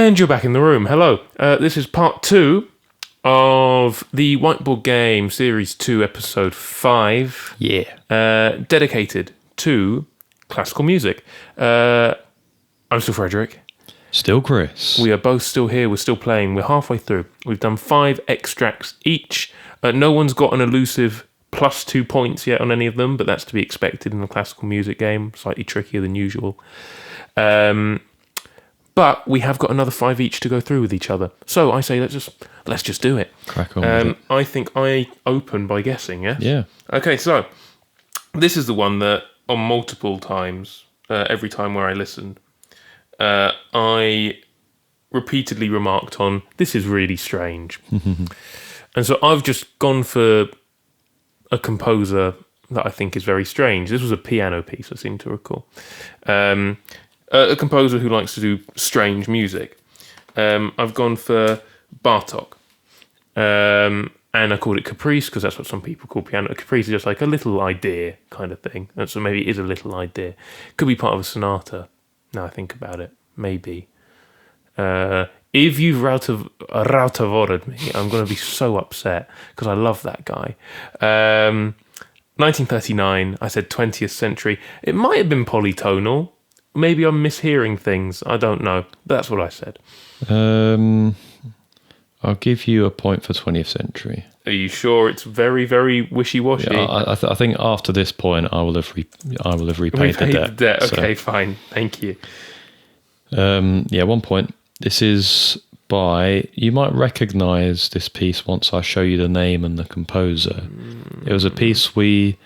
And you're back in the room. Hello. This is part 2 of the Whiteboard Game Series 2, Episode 5. Yeah. Dedicated to classical music. I'm still Frederick. Still Chris. We are both still here. We're still playing. We're halfway through. We've done 5 extracts each. No one's got an elusive +2 points yet on any of them, but that's to be expected in a classical music game. Slightly trickier than usual. But we have got another 5 each to go through with each other. So I say let's just do it. Crack on with it. I think I open by guessing, yes? Yeah. Okay, so this is the one that on multiple times, every time where I listened, I repeatedly remarked on, this is really strange. And so I've just gone for a composer that I think is very strange. This was a piano piece, I seem to recall. A composer who likes to do strange music. I've gone for Bartók. And I called it Caprice because that's what some people call piano. Caprice is just like a little idea kind of thing. And so maybe it is a little idea. Could be part of a sonata, now I think about it. Maybe. If you've Rautavored me, I'm going to be so upset because I love that guy. 1939, I said 20th century. It might have been polytonal. Maybe I'm mishearing things. I don't know. That's what I said. I'll give you a point for 20th century. Are you sure it's very, very wishy-washy? Yeah, I think after this point, I will have repaid the debt. Okay, fine. Thank you. 1 point. This is by... You might recognise this piece once I show you the name and the composer. It was a piece we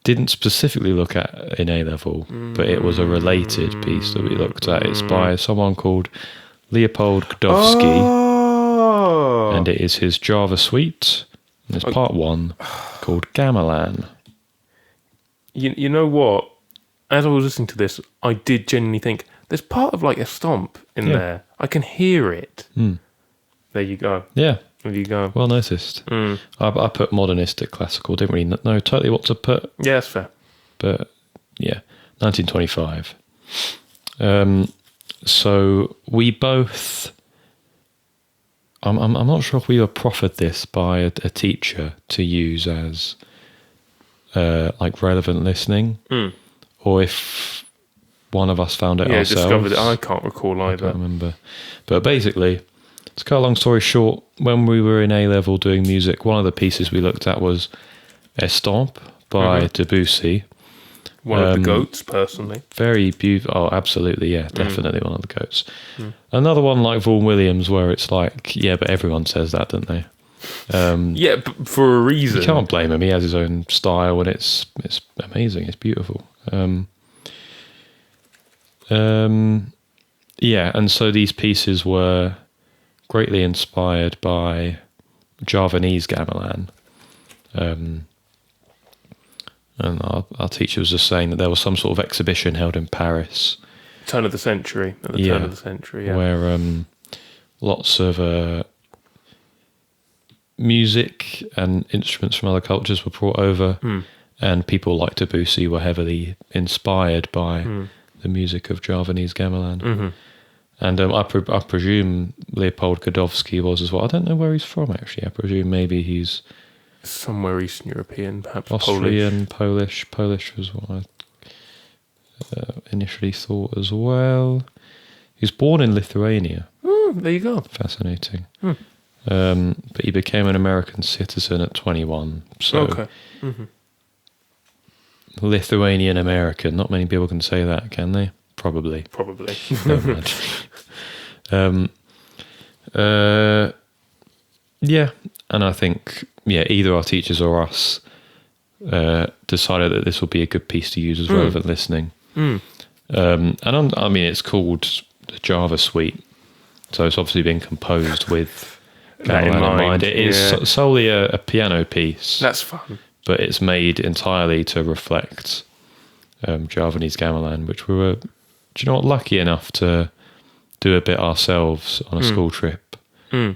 didn't specifically look at in A-level, but it was a related piece that we looked at. It's by someone called Leopold Godowsky, and it is his Java suite. And it's part 1 called Gamelan. You know what? As I was listening to this, I did genuinely think, there's part of like a stomp in there. I can hear it. There you go. Yeah. There you go. Well noticed. I put modernistic classical. Didn't really know totally what to put. Yeah, that's fair. But yeah, 1925. So we both... I'm not sure if we were proffered this by a teacher to use as like relevant listening, or if one of us found it ourselves. Discovered it. I can't recall either. I can't remember. But basically, to cut a long story short, when we were in A-level doing music, one of the pieces we looked at was Estampe by Debussy. One of the goats, personally. Very beautiful. Oh, absolutely, yeah, definitely one of the goats. Another one like Vaughan Williams, where it's like, yeah, but everyone says that, don't they? Yeah, but for a reason. You can't blame him. He has his own style, and it's amazing. It's beautiful. Yeah, and so these pieces were greatly inspired by Javanese gamelan. And our teacher was just saying that there was some sort of exhibition held in Paris. Turn of the century. At the turn of the century, yeah. Where lots of music and instruments from other cultures were brought over, and people like Debussy were heavily inspired by the music of Javanese gamelan. And I presume Leopold Godowsky was as well. I don't know where he's from, actually. I presume maybe he's... somewhere Eastern European, perhaps Austrian, Polish. Polish was what I initially thought as well. He was born in Lithuania. There you go. Fascinating. But he became an American citizen at 21. So okay. Lithuanian American. Not many people can say that, can they? Probably. Yeah, and I think either our teachers or us decided that this would be a good piece to use as relevant listening. And I mean, it's called the Java Suite, so it's obviously been composed with that in mind. It is solely a piano piece. That's fun. But it's made entirely to reflect Javanese gamelan, which we were, lucky enough to do a bit ourselves on a school trip,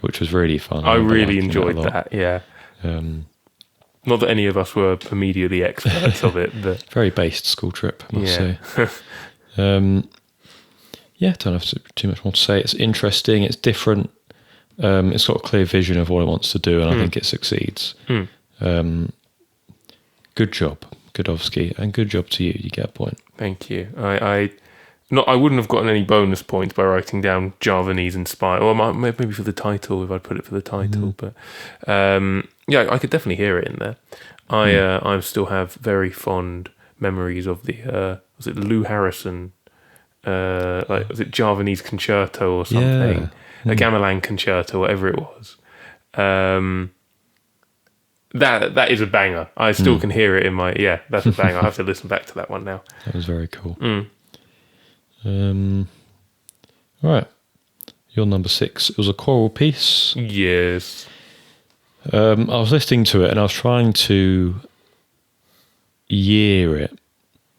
which was really fun. I really enjoyed that, yeah. Not that any of us were immediately experts of it, but... Very based school trip, I must say. yeah, don't have too much more to say. It's interesting. It's different. It's got a clear vision of what it wants to do, and I think it succeeds. Good job, Godowsky, and good job to you. You get a point. Thank you. I wouldn't have gotten any bonus points by writing down Javanese inspired, or maybe for the title if I'd put it for the title. But yeah, I could definitely hear it in there. I still have very fond memories of the was it Lou Harrison, was it Javanese concerto or something, a Gamelan concerto, whatever it was. That is a banger. I still can hear it in my that's a banger. I have to listen back to that one now. That was very cool. Right, your number 6. It was a choral piece. Yes. I was listening to it and I was trying to year it.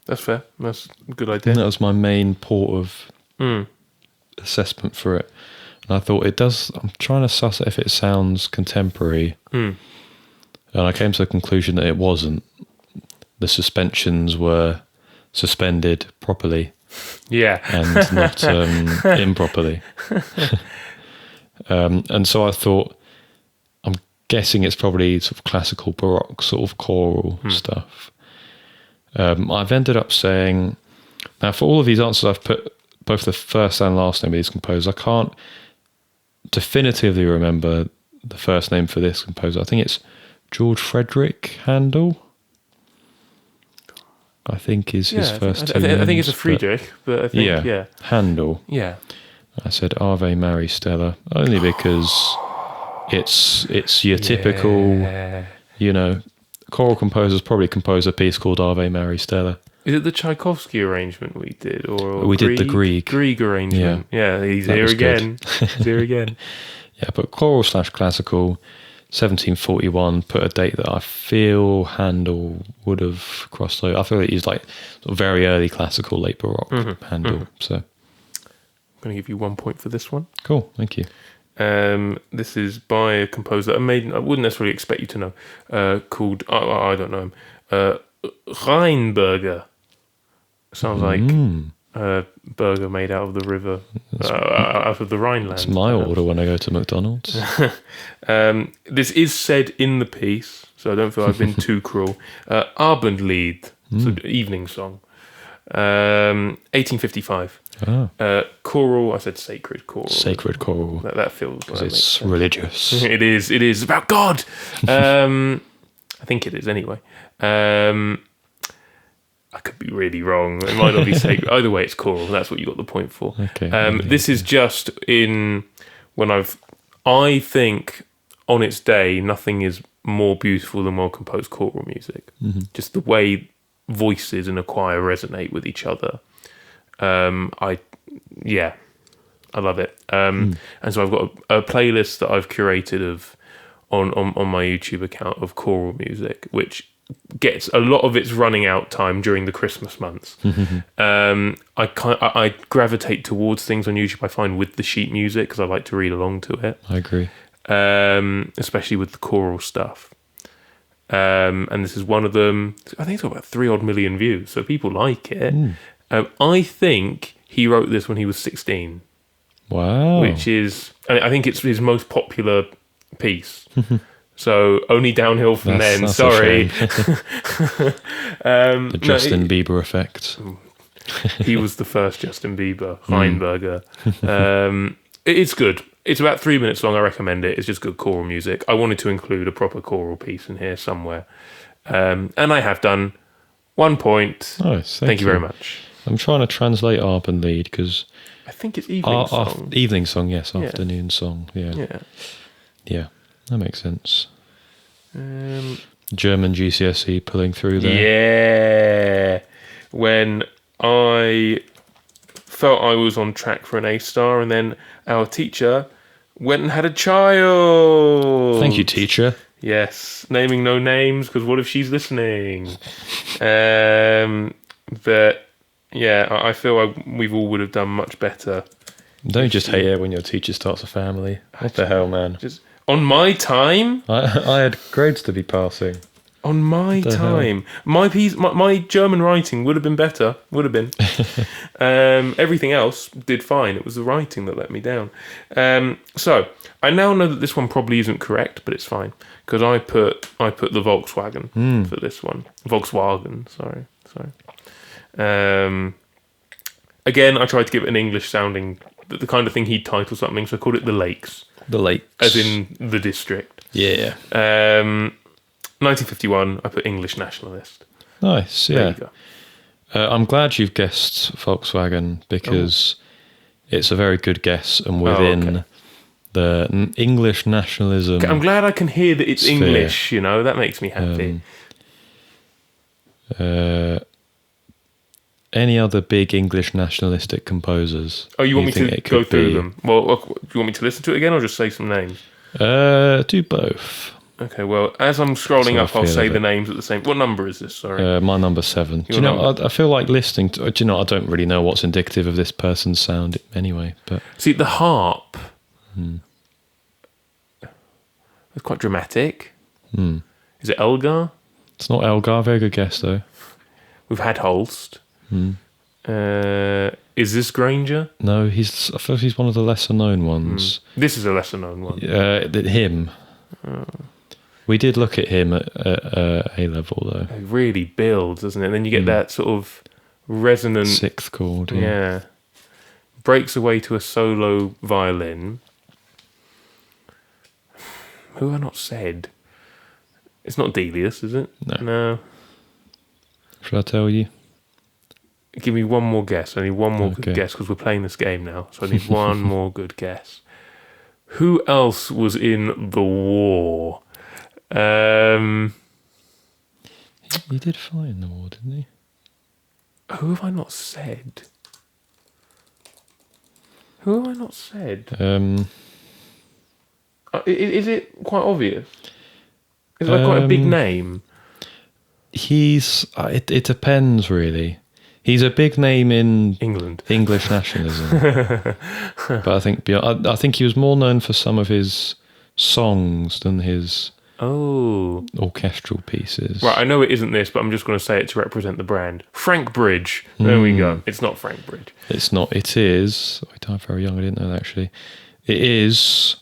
That's fair. That's a good idea. And that was my main port of assessment for it. And I thought I'm trying to suss it if it sounds contemporary. And I came to the conclusion that it wasn't. The suspensions were suspended properly. Yeah. And not improperly. And so I thought, I'm guessing it's probably sort of classical Baroque sort of choral stuff. I've ended up saying, now for all of these answers I've put both the first and last name of these composers. I can't definitively remember the first name for this composer. I think it's George Frederick Handel, I think is his first two names. I think it's a Friedrich, but I think, Handel. Yeah. I said Ave Mary Stella, only because it's your typical, choral composers probably compose a piece called Ave Mary Stella. Is it the Tchaikovsky arrangement we did? Or we did the Grieg arrangement. Yeah, he's here again. He's here again. Yeah, but choral / classical, 1741, put a date that I feel Handel would have crossed over. I feel like he's like sort of very early classical, late Baroque Handel. So I'm going to give you 1 point for this one. Cool, thank you. This is by a composer I wouldn't necessarily expect you to know, called, I don't know him, Rheinberger. Sounds like burger made out of the river, out of the Rhineland. That's my order when I go to McDonald's. This is said in the piece, so I don't feel I've been too cruel. Abendlied, so evening song, 1855. Choral, I said sacred choral. Sacred choral. That feels because it's religious. It is about God. I think it is anyway. I could be really wrong. It might not be sacred. Either way, it's choral. That's what you got the point for. Okay. This is just in when I think on its day, nothing is more beautiful than well-composed choral music. Just the way voices in a choir resonate with each other. I love it. And so I've got a playlist that I've curated on my YouTube account of choral music, which gets a lot of its running out time during the Christmas months. I gravitate towards things on YouTube I find with the sheet music because I like to read along to it. I agree. Especially with the choral stuff. And this is one of them. I think it's got about 3 odd million views, so people like it. I think he wrote this when he was 16. Wow. Which is, I think it's his most popular piece. So only downhill from then. That's Sorry. The Justin Bieber effect. He was the first Justin Bieber, Rheinberger. It's good. It's about 3 minutes long. I recommend it. It's just good choral music. I wanted to include a proper choral piece in here somewhere. And I have done 1 point. Nice. Thank you very much. I'm trying to translate Abendlied because I think it's evening song. Evening song, yes. Afternoon song. Yeah. That makes sense. German GCSE pulling through there. Yeah. When I felt I was on track for an A star, and then our teacher went and had a child. Thank you, teacher. Yes. Naming no names, because what if she's listening? But yeah, I feel we all would have done much better. Don't just hate it when your teacher starts a family. What the hell, man? Just on my time, I had grades to be passing. On my time, my German writing would have been better. Would have been. Everything else did fine. It was the writing that let me down. So I now know that this one probably isn't correct, but it's fine because I put the Volkswagen for this one. Volkswagen. Sorry. Again, I tried to give it an English sounding, the kind of thing he'd title something, so I called it The Lakes. The Lakes, as in the district. Yeah. 1951, I put English nationalist. Nice, yeah. There you go. I'm glad you've guessed Volkswagen because it's a very good guess and within the English nationalism. I'm glad I can hear that it's sphere. English, that makes me happy. Any other big English nationalistic composers? Oh, you want me to go through them? Well, do you want me to listen to it again or just say some names? Do both. Okay, well, as I'm scrolling up, I'll say the names at the same... What number is this, sorry? My number 7. Do you know, I feel like listening to... Do you know, I don't really know what's indicative of this person's sound anyway, but... See, the harp... It's quite dramatic. Is it Elgar? It's not Elgar, very good guess, though. We've had Holst. Is this Granger? No, I feel he's one of the lesser-known ones. This is a lesser-known one. Him. We did look at him at A-level, though. It really builds, doesn't it? And then you get that sort of resonant... Sixth chord, yeah. Breaks away to a solo violin. Who have I not said? It's not Delius, is it? No. Should I tell you? Give me one more guess. I need one more good guess because we're playing this game now. So I need one more good guess. Who else was in the war? He did fight in the war, didn't he? Who have I not said? Who have I not said? Is it quite obvious? Is it quite a big name? It depends, really. He's a big name in England, English nationalism, but I think he was more known for some of his songs than his orchestral pieces. Right, I know it isn't this, but I'm just going to say it to represent the brand. Frank Bridge. There we go. It's not Frank Bridge. It's not. It is. I died very young. I didn't know that, actually. It is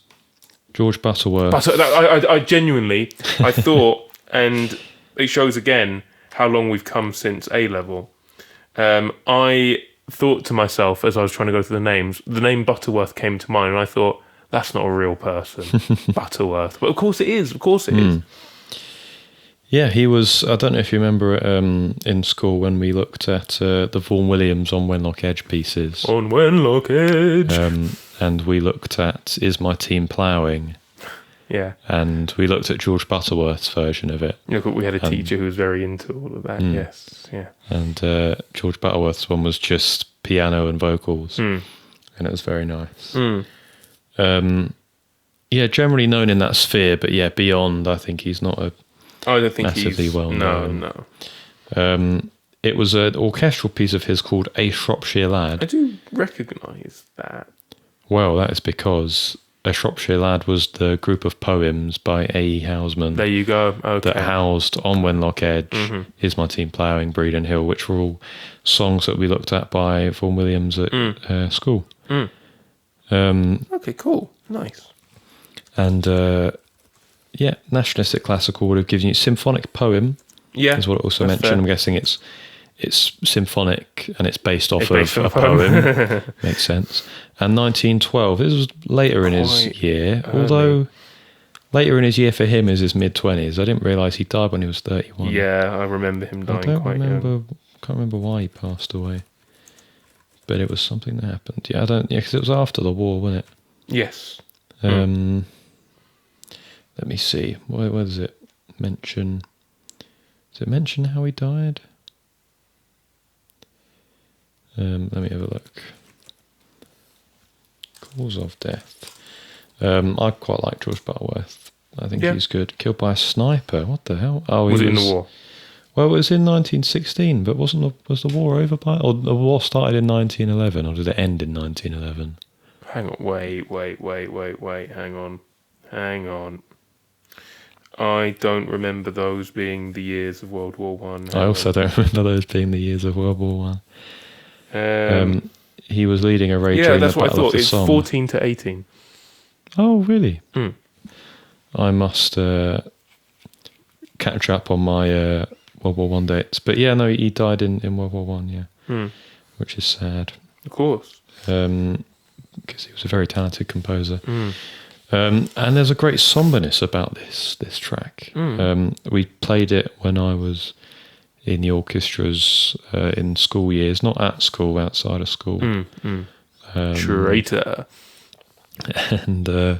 George Butterworth. I genuinely, I thought, and it shows again how long we've come since A-level. I thought to myself as I was trying to go through the names, the name Butterworth came to mind, and I thought, that's not a real person, Butterworth. But of course it is. Yeah, he was... I don't know if you remember in school when we looked at the Vaughan Williams on Wenlock Edge pieces. On Wenlock Edge. And we looked at Is My Team Ploughing? Yeah. And we looked at George Butterworth's version of it. We had a teacher who was very into all of that, yes. Yeah. And George Butterworth's one was just piano and vocals. And it was very nice. Generally known in that sphere, but beyond, I think he's not massively well known. No. It was an orchestral piece of his called A Shropshire Lad. I do recognise that. Well, that is because A Shropshire Lad was the group of poems by A.E. Houseman. There you go. Okay. That housed On Wenlock Edge, Is My Team Ploughing, Breeden Hill, which were all songs that we looked at by Vaughan Williams at school. Okay, cool. Nice. And, nationalistic classical would have given you symphonic poem. Yeah. Is what it also mentioned. Fair. I'm guessing it's symphonic and it's based off of a poem. Makes sense. And 1912, this was later in his year, although later in his year for him is his mid-20s. I didn't realise he died when he was 31. Yeah, I remember him dying quite young. Can't remember why he passed away. But it was something that happened. Yeah, because it was after the war, wasn't it? Yes. Let me see. Where does it mention? Does it mention how he died? Let me have a look. Cause of death. I quite like George Butterworth. I think he's good. Killed by a sniper. What the hell? Oh, was it in the war? Well, it was in 1916, but was the war over by? Or the war started in 1911, or did it end in 1911? Hang on. Wait. Hang on. I don't remember those being the years of World War One. I also don't remember those being the years of World War One. He was leading a raid during the that's what I Battle of thought. the It's Somme. 14 to 18. Oh, really? Mm. I must catch up on my World War One dates. But yeah, no, he died in World War One. Yeah, which is sad. Of course. Because he was a very talented composer. And there's a great somberness about this track. We played it when I was in the orchestras in school years, not at school, outside of school. Traitor. And I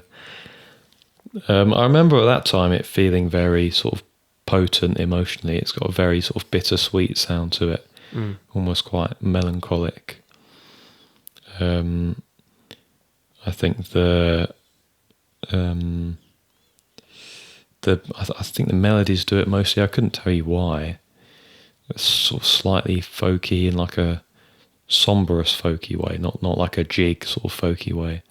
remember at that time it feeling very sort of potent emotionally. It's got a very sort of bittersweet sound to it, almost quite melancholic. I think I think the melodies do it mostly. I couldn't tell you why. It's sort of slightly folky in like a sombrous folky way, not like a jig sort of folky way.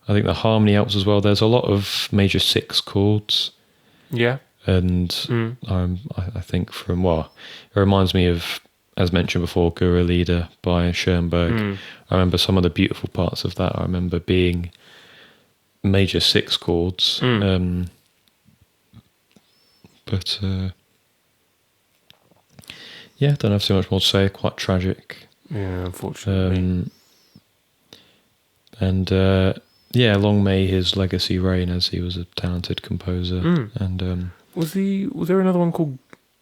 I think the harmony helps as well. There's a lot of major six chords. Yeah. And I think it reminds me of, as mentioned before, Guru Leader by Schoenberg. I remember some of the beautiful parts of that. I remember being major six chords. But yeah, don't have too much more to say. Quite tragic. Yeah, unfortunately. Long may his legacy reign, as he was a talented composer. And was there another one called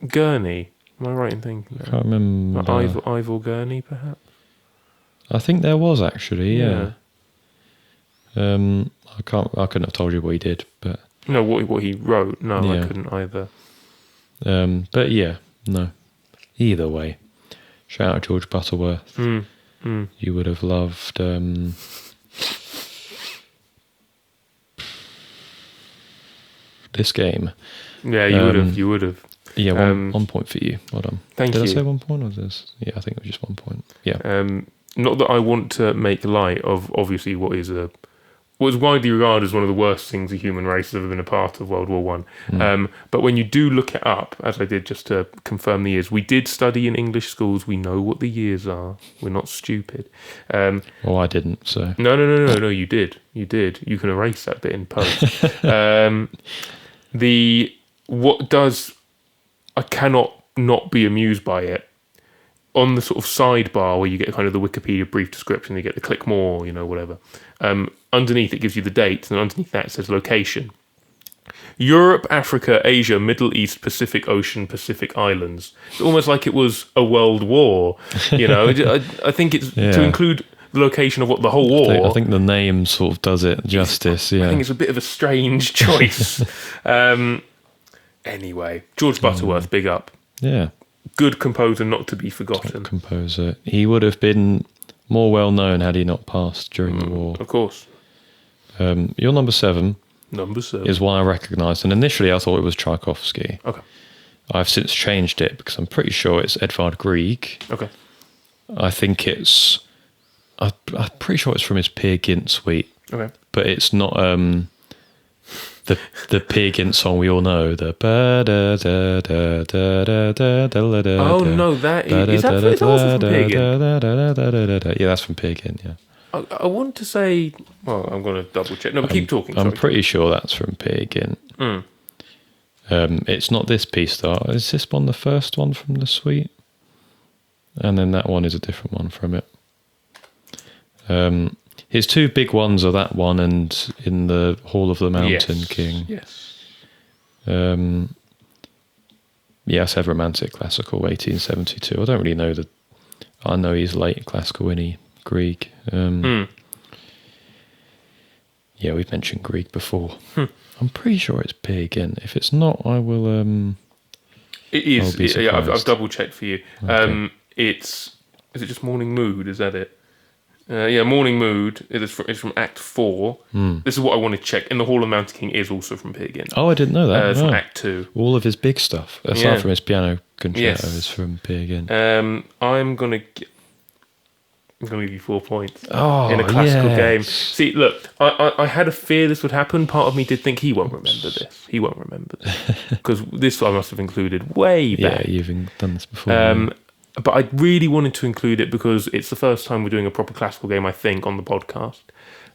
Gurney? Am I right in thinking that? I can't remember. Ivor Gurney, perhaps? I think there was actually, yeah. I couldn't have told you what he did, but no, what he wrote. No, yeah. I couldn't either. But yeah, no. Either way, shout out George Butterworth. You would have loved. This game. Yeah, you would have. Yeah, 1 point for you. Well done. Thank you. Did I say 1 point or was this? Yeah, I think it was just 1 point. Yeah. Not that I want to make light of obviously what is widely regarded as one of the worst things the human race has ever been a part of, World War One. But when you do look it up, as I did just to confirm the years, we did study in English schools. We know what the years are. We're not stupid. Well, I didn't. So no. You did. You did. You can erase that bit in post. I cannot not be amused by it. On the sort of sidebar where you get kind of the Wikipedia brief description, you get the click more, whatever. Underneath it gives you the date, and underneath that it says location. Europe, Africa, Asia, Middle East, Pacific Ocean, Pacific Islands. It's almost like it was a world war, I think it's to include the location of what the whole war. I think the name sort of does it justice, yeah. I think it's a bit of a strange choice. Anyway, George Butterworth, big up. Yeah. Good composer, not to be forgotten. Top composer. He would have been more well known had he not passed during the war. Of course. Your number 7. Number 7 is one I recognised, and initially I thought it was Tchaikovsky. Okay. I've since changed it because I'm pretty sure it's Edvard Grieg. Okay. I think it's. I'm pretty sure it's from his Peer Gynt suite. Okay. But it's not the Peer Gynt song we all know. The oh no, that is that also from Peer Gynt? Yeah, that's from Peer Gynt. Yeah. I want to say. Well, I'm going to double check. No, but keep talking. I'm pretty sure that's from Peer Gynt. It's not this piece though. Is this one the first one from the suite? And then that one is a different one from it. His two big ones are that one and In the Hall of the Mountain King. Yes. Yes, Ever Romantic Classical, 1872. I don't really know I know he's late classical, isn't he? Grieg. Yeah, we've mentioned Grieg before. I'm pretty sure it's Peer Gynt. If it's not, I will. It is. I'll be Yeah, I've surprised. double checked for you. Okay. Is it just Morning Mood? Is that it? Yeah, Morning Mood. It's from Act 4. This is what I want to check. In the Hall of Mountain King is also from Peer Gynt. Oh, I didn't know that. It's from Act 2. All of his big stuff, aside Yeah. from his piano concerto, Yes. is from Peer Gynt. I'm gonna. I'm going to give you 4 points Oh, in a classical yes. game. See, look, I had a fear this would happen. Part of me did think he won't remember this. He won't remember this. Because this I must have included way back. Yeah, you've done this before. But I really wanted to include it because it's the first time we're doing a proper classical game, I think, on the podcast.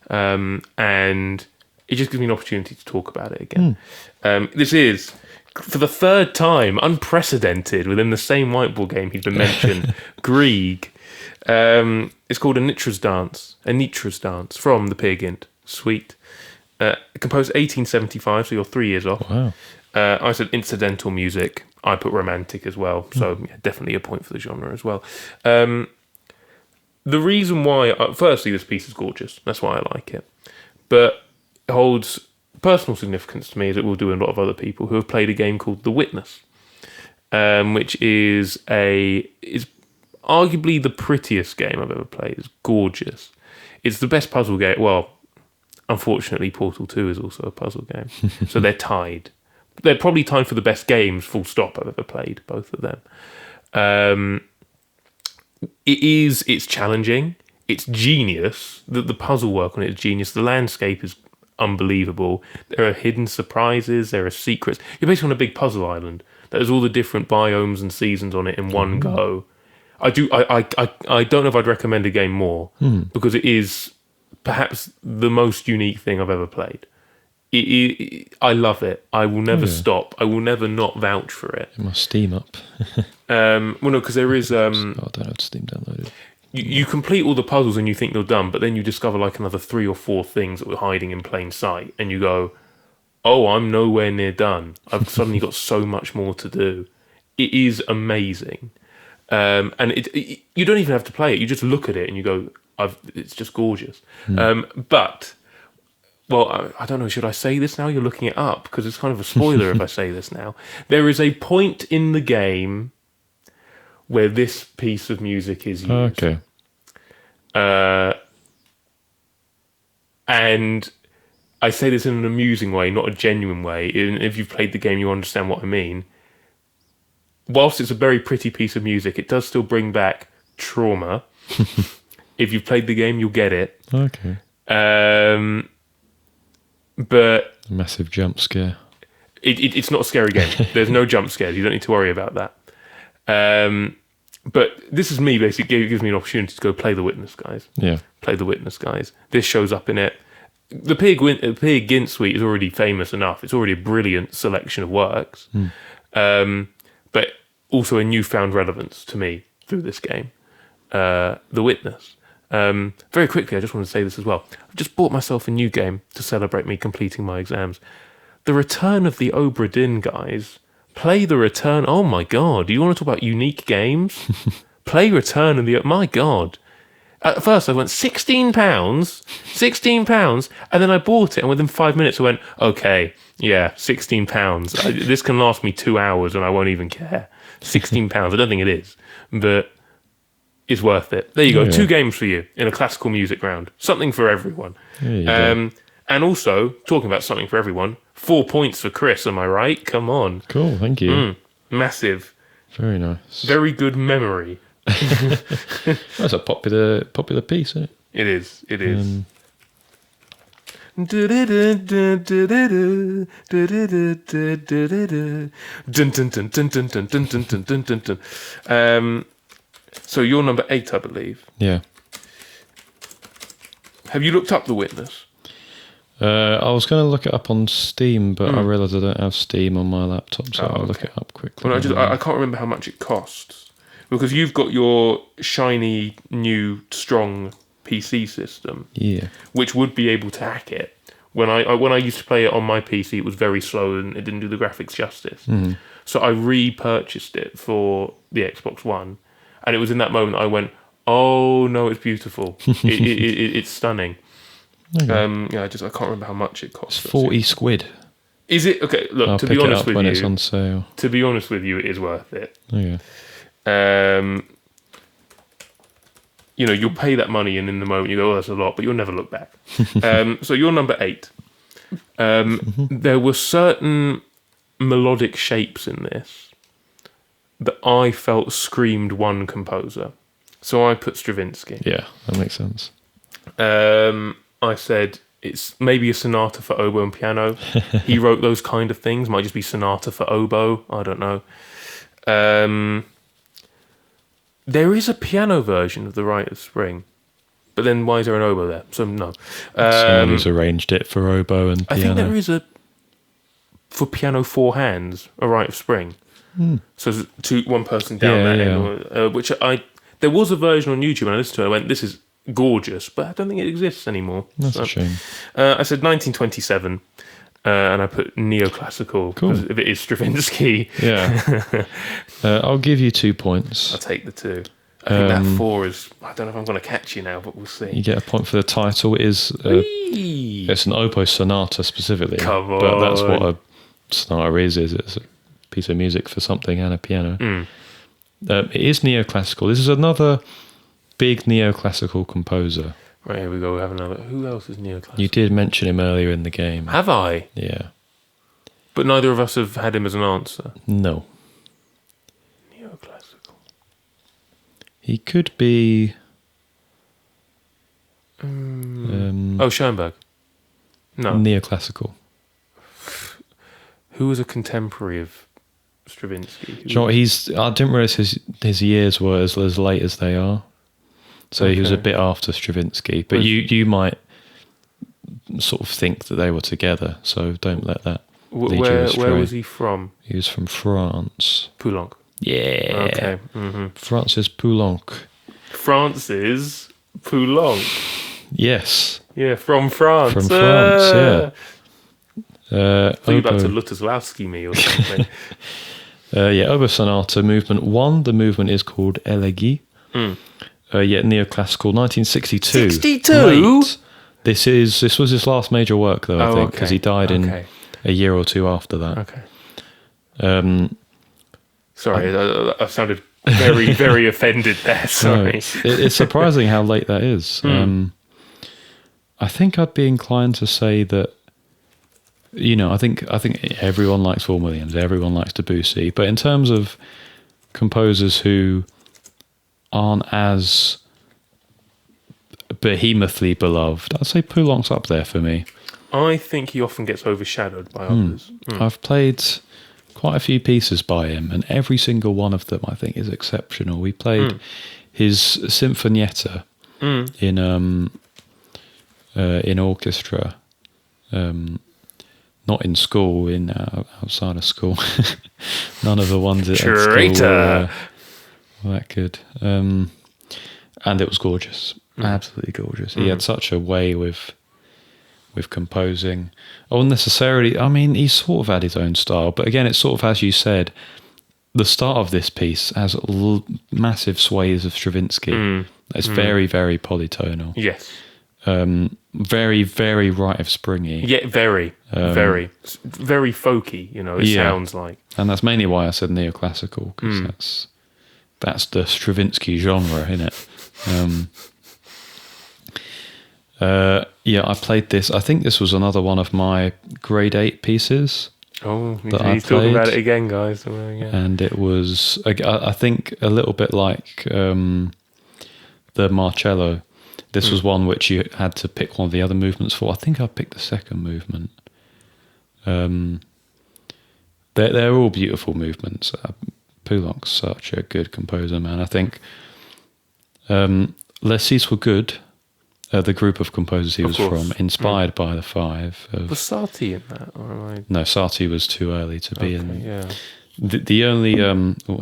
And it just gives me an opportunity to talk about it again. This is, for the third time, unprecedented within the same whiteboard game he's been mentioned, Grieg. It's called Anitra's Dance from the Gynt Suite. Composed 1875, so you're 3 years off. Wow. I said incidental music. I put romantic as well, so yeah, definitely a point for the genre as well. The reason why, firstly, this piece is gorgeous. That's why I like it. But it holds personal significance to me, as it will do in a lot of other people who have played a game called The Witness, which is arguably the prettiest game I've ever played. It's gorgeous. It's the best puzzle game. Well, unfortunately, Portal 2 is also a puzzle game. So they're tied. They're probably tied for the best games, full stop, I've ever played, both of them. It's challenging. It's genius. The puzzle work on it is genius. The landscape is unbelievable. There are hidden surprises. There are secrets. You're basically on a big puzzle island. There's all the different biomes and seasons on it in one go. I don't know if I'd recommend a game more because it is perhaps the most unique thing I've ever played. I love it. I will never stop. I will never not vouch for it. It must Steam up. Well, no, because there is. I don't have Steam downloaded. You complete all the puzzles and you think you're done, but then you discover like another 3 or 4 things that were hiding in plain sight, and you go, "Oh, I'm nowhere near done. I've suddenly got so much more to do." It is amazing, and you don't even have to play it. You just look at it and you go, "It's just gorgeous." But. Well, I don't know, should I say this now? You're looking it up, because it's kind of a spoiler if I say this now. There is a point in the game where this piece of music is used. Okay. And I say this in an amusing way, not a genuine way. If you've played the game, you understand what I mean. Whilst it's a very pretty piece of music, it does still bring back trauma. If you've played the game, you'll get it. Okay. But A massive jump scare. it's not a scary game. There's no jump scares. You don't need to worry about that. But this is me, basically. It gives me an opportunity to go play The Witness, guys. Yeah. Play The Witness, guys. This shows up in it. The Gynt Suite is already famous enough. It's already a brilliant selection of works. But also a newfound relevance to me through this game. The Witness. Very quickly, I just want to say this as well. I've just bought myself a new game to celebrate me completing my exams. The Return of the Obra Dinn, guys. Play The Return. Oh my God. Do you want to talk about unique games? Play Return of the... My God. At first I went, £16? £16? And then I bought it, and within 5 minutes I went, okay, yeah, £16. This can last me 2 hours and I won't even care. £16. I don't think it is. But... is worth it. There you go. 2 games for you in a classical music round. Something for everyone. And also, talking about something for everyone, 4 points for Chris, am I right? Come on. Cool, thank you. Massive. Very nice. Very good memory. That's a popular piece, isn't it? It is. It is. So you're number 8, I believe. Yeah. Have you looked up The Witness? I was going to look it up on Steam, but I realised I don't have Steam on my laptop, so I'll look it up quickly. Well, I can't remember how much it costs, because you've got your shiny, new, strong PC system, which would be able to hack it. When I used to play it on my PC, it was very slow and it didn't do the graphics justice. So I repurchased it for the Xbox One, and it was in that moment that I went, "Oh no, it's beautiful! It's stunning." Okay. I can't remember how much it costs. It's 40 squid. Is it? Okay, look, I'll to pick be it honest up with when you, it's on sale. To be honest with you, it is worth it. Okay. You'll pay that money, and in the moment you go, "Oh, that's a lot," but you'll never look back. So you're number 8. There were certain melodic shapes in this that I felt screamed one composer. So I put Stravinsky. Yeah, that makes sense. I said it's maybe a sonata for oboe and piano. He wrote those kind of things. Might just be sonata for oboe. I don't know. There is a piano version of The Rite of Spring. But then why is there an oboe there? So no. Someone who's arranged it for oboe and piano. I think there is a, for piano 4 hands, A Rite of Spring. So one person down that end. Which there was a version on YouTube and I listened to it and I went, this is gorgeous, but I don't think it exists anymore. That's a shame. I said 1927, and I put neoclassical, because if it is Stravinsky. Yeah. I'll give you 2 points. I'll take the 2. I think that 4 is, I don't know if I'm going to catch you now, but we'll see. You get a point for the title. It's an oboe sonata specifically. Come on. But that's what a sonata is. It's a piece of music for something and a piano. It is neoclassical. This is another big neoclassical composer. Right, here we go. We have another. Who else is neoclassical? You did mention him earlier in the game. Have I? Yeah. But neither of us have had him as an answer. No. Neoclassical. He could be... Schoenberg. No. Neoclassical. Who was a contemporary of Stravinsky? I didn't realise his years were as late as they are. So he was a bit after Stravinsky. But you might sort of think that they were together, so don't let that lead you astray. Where was he from? He was from France. Poulenc. Yeah. Okay. Francis Poulenc. Francis Poulenc. Yes. Yeah, from France. From France, yeah. I thought you were about to Lutowski me or something. Oboe Sonata, movement 1. The movement is called Elegie. Neoclassical, 1962. 62? This was his last major work, though, I think, because he died in a year or two after that. Okay. Sorry, I sounded very, very offended there. Sorry. No, it's surprising how late that is. I think I'd be inclined to say that, I think everyone likes Vaughan Williams, everyone likes Debussy, but in terms of composers who aren't as behemothly beloved, I'd say Poulenc's up there for me. I think he often gets overshadowed by others. I've played quite a few pieces by him, and every single one of them I think is exceptional. We played his Sinfonietta in orchestra, not in school, outside of school. None of the ones at school were that good. And it was gorgeous, absolutely gorgeous. He had such a way with composing. Unnecessarily, I mean, he sort of had his own style, but again, it's sort of, as you said, the start of this piece has massive sways of Stravinsky. It's very, very polytonal. Yes. Very, very Rite of Springy. Yeah, very folky, it sounds like. And that's mainly why I said neoclassical, because that's the Stravinsky genre, isn't it? I played this. I think this was another one of my grade 8 pieces. Oh, he's talking about it again, guys. And it was, I think, a little bit like the Marcello. This was one which you had to pick one of the other movements for. I think I picked the second movement. They're all beautiful movements. Poulenc's such a good composer, man. I think Les Six were good. The group of composers he was from, inspired by the 5. Was Satie in that? Or am I... No, Satie was too early to be in. Yeah. The only,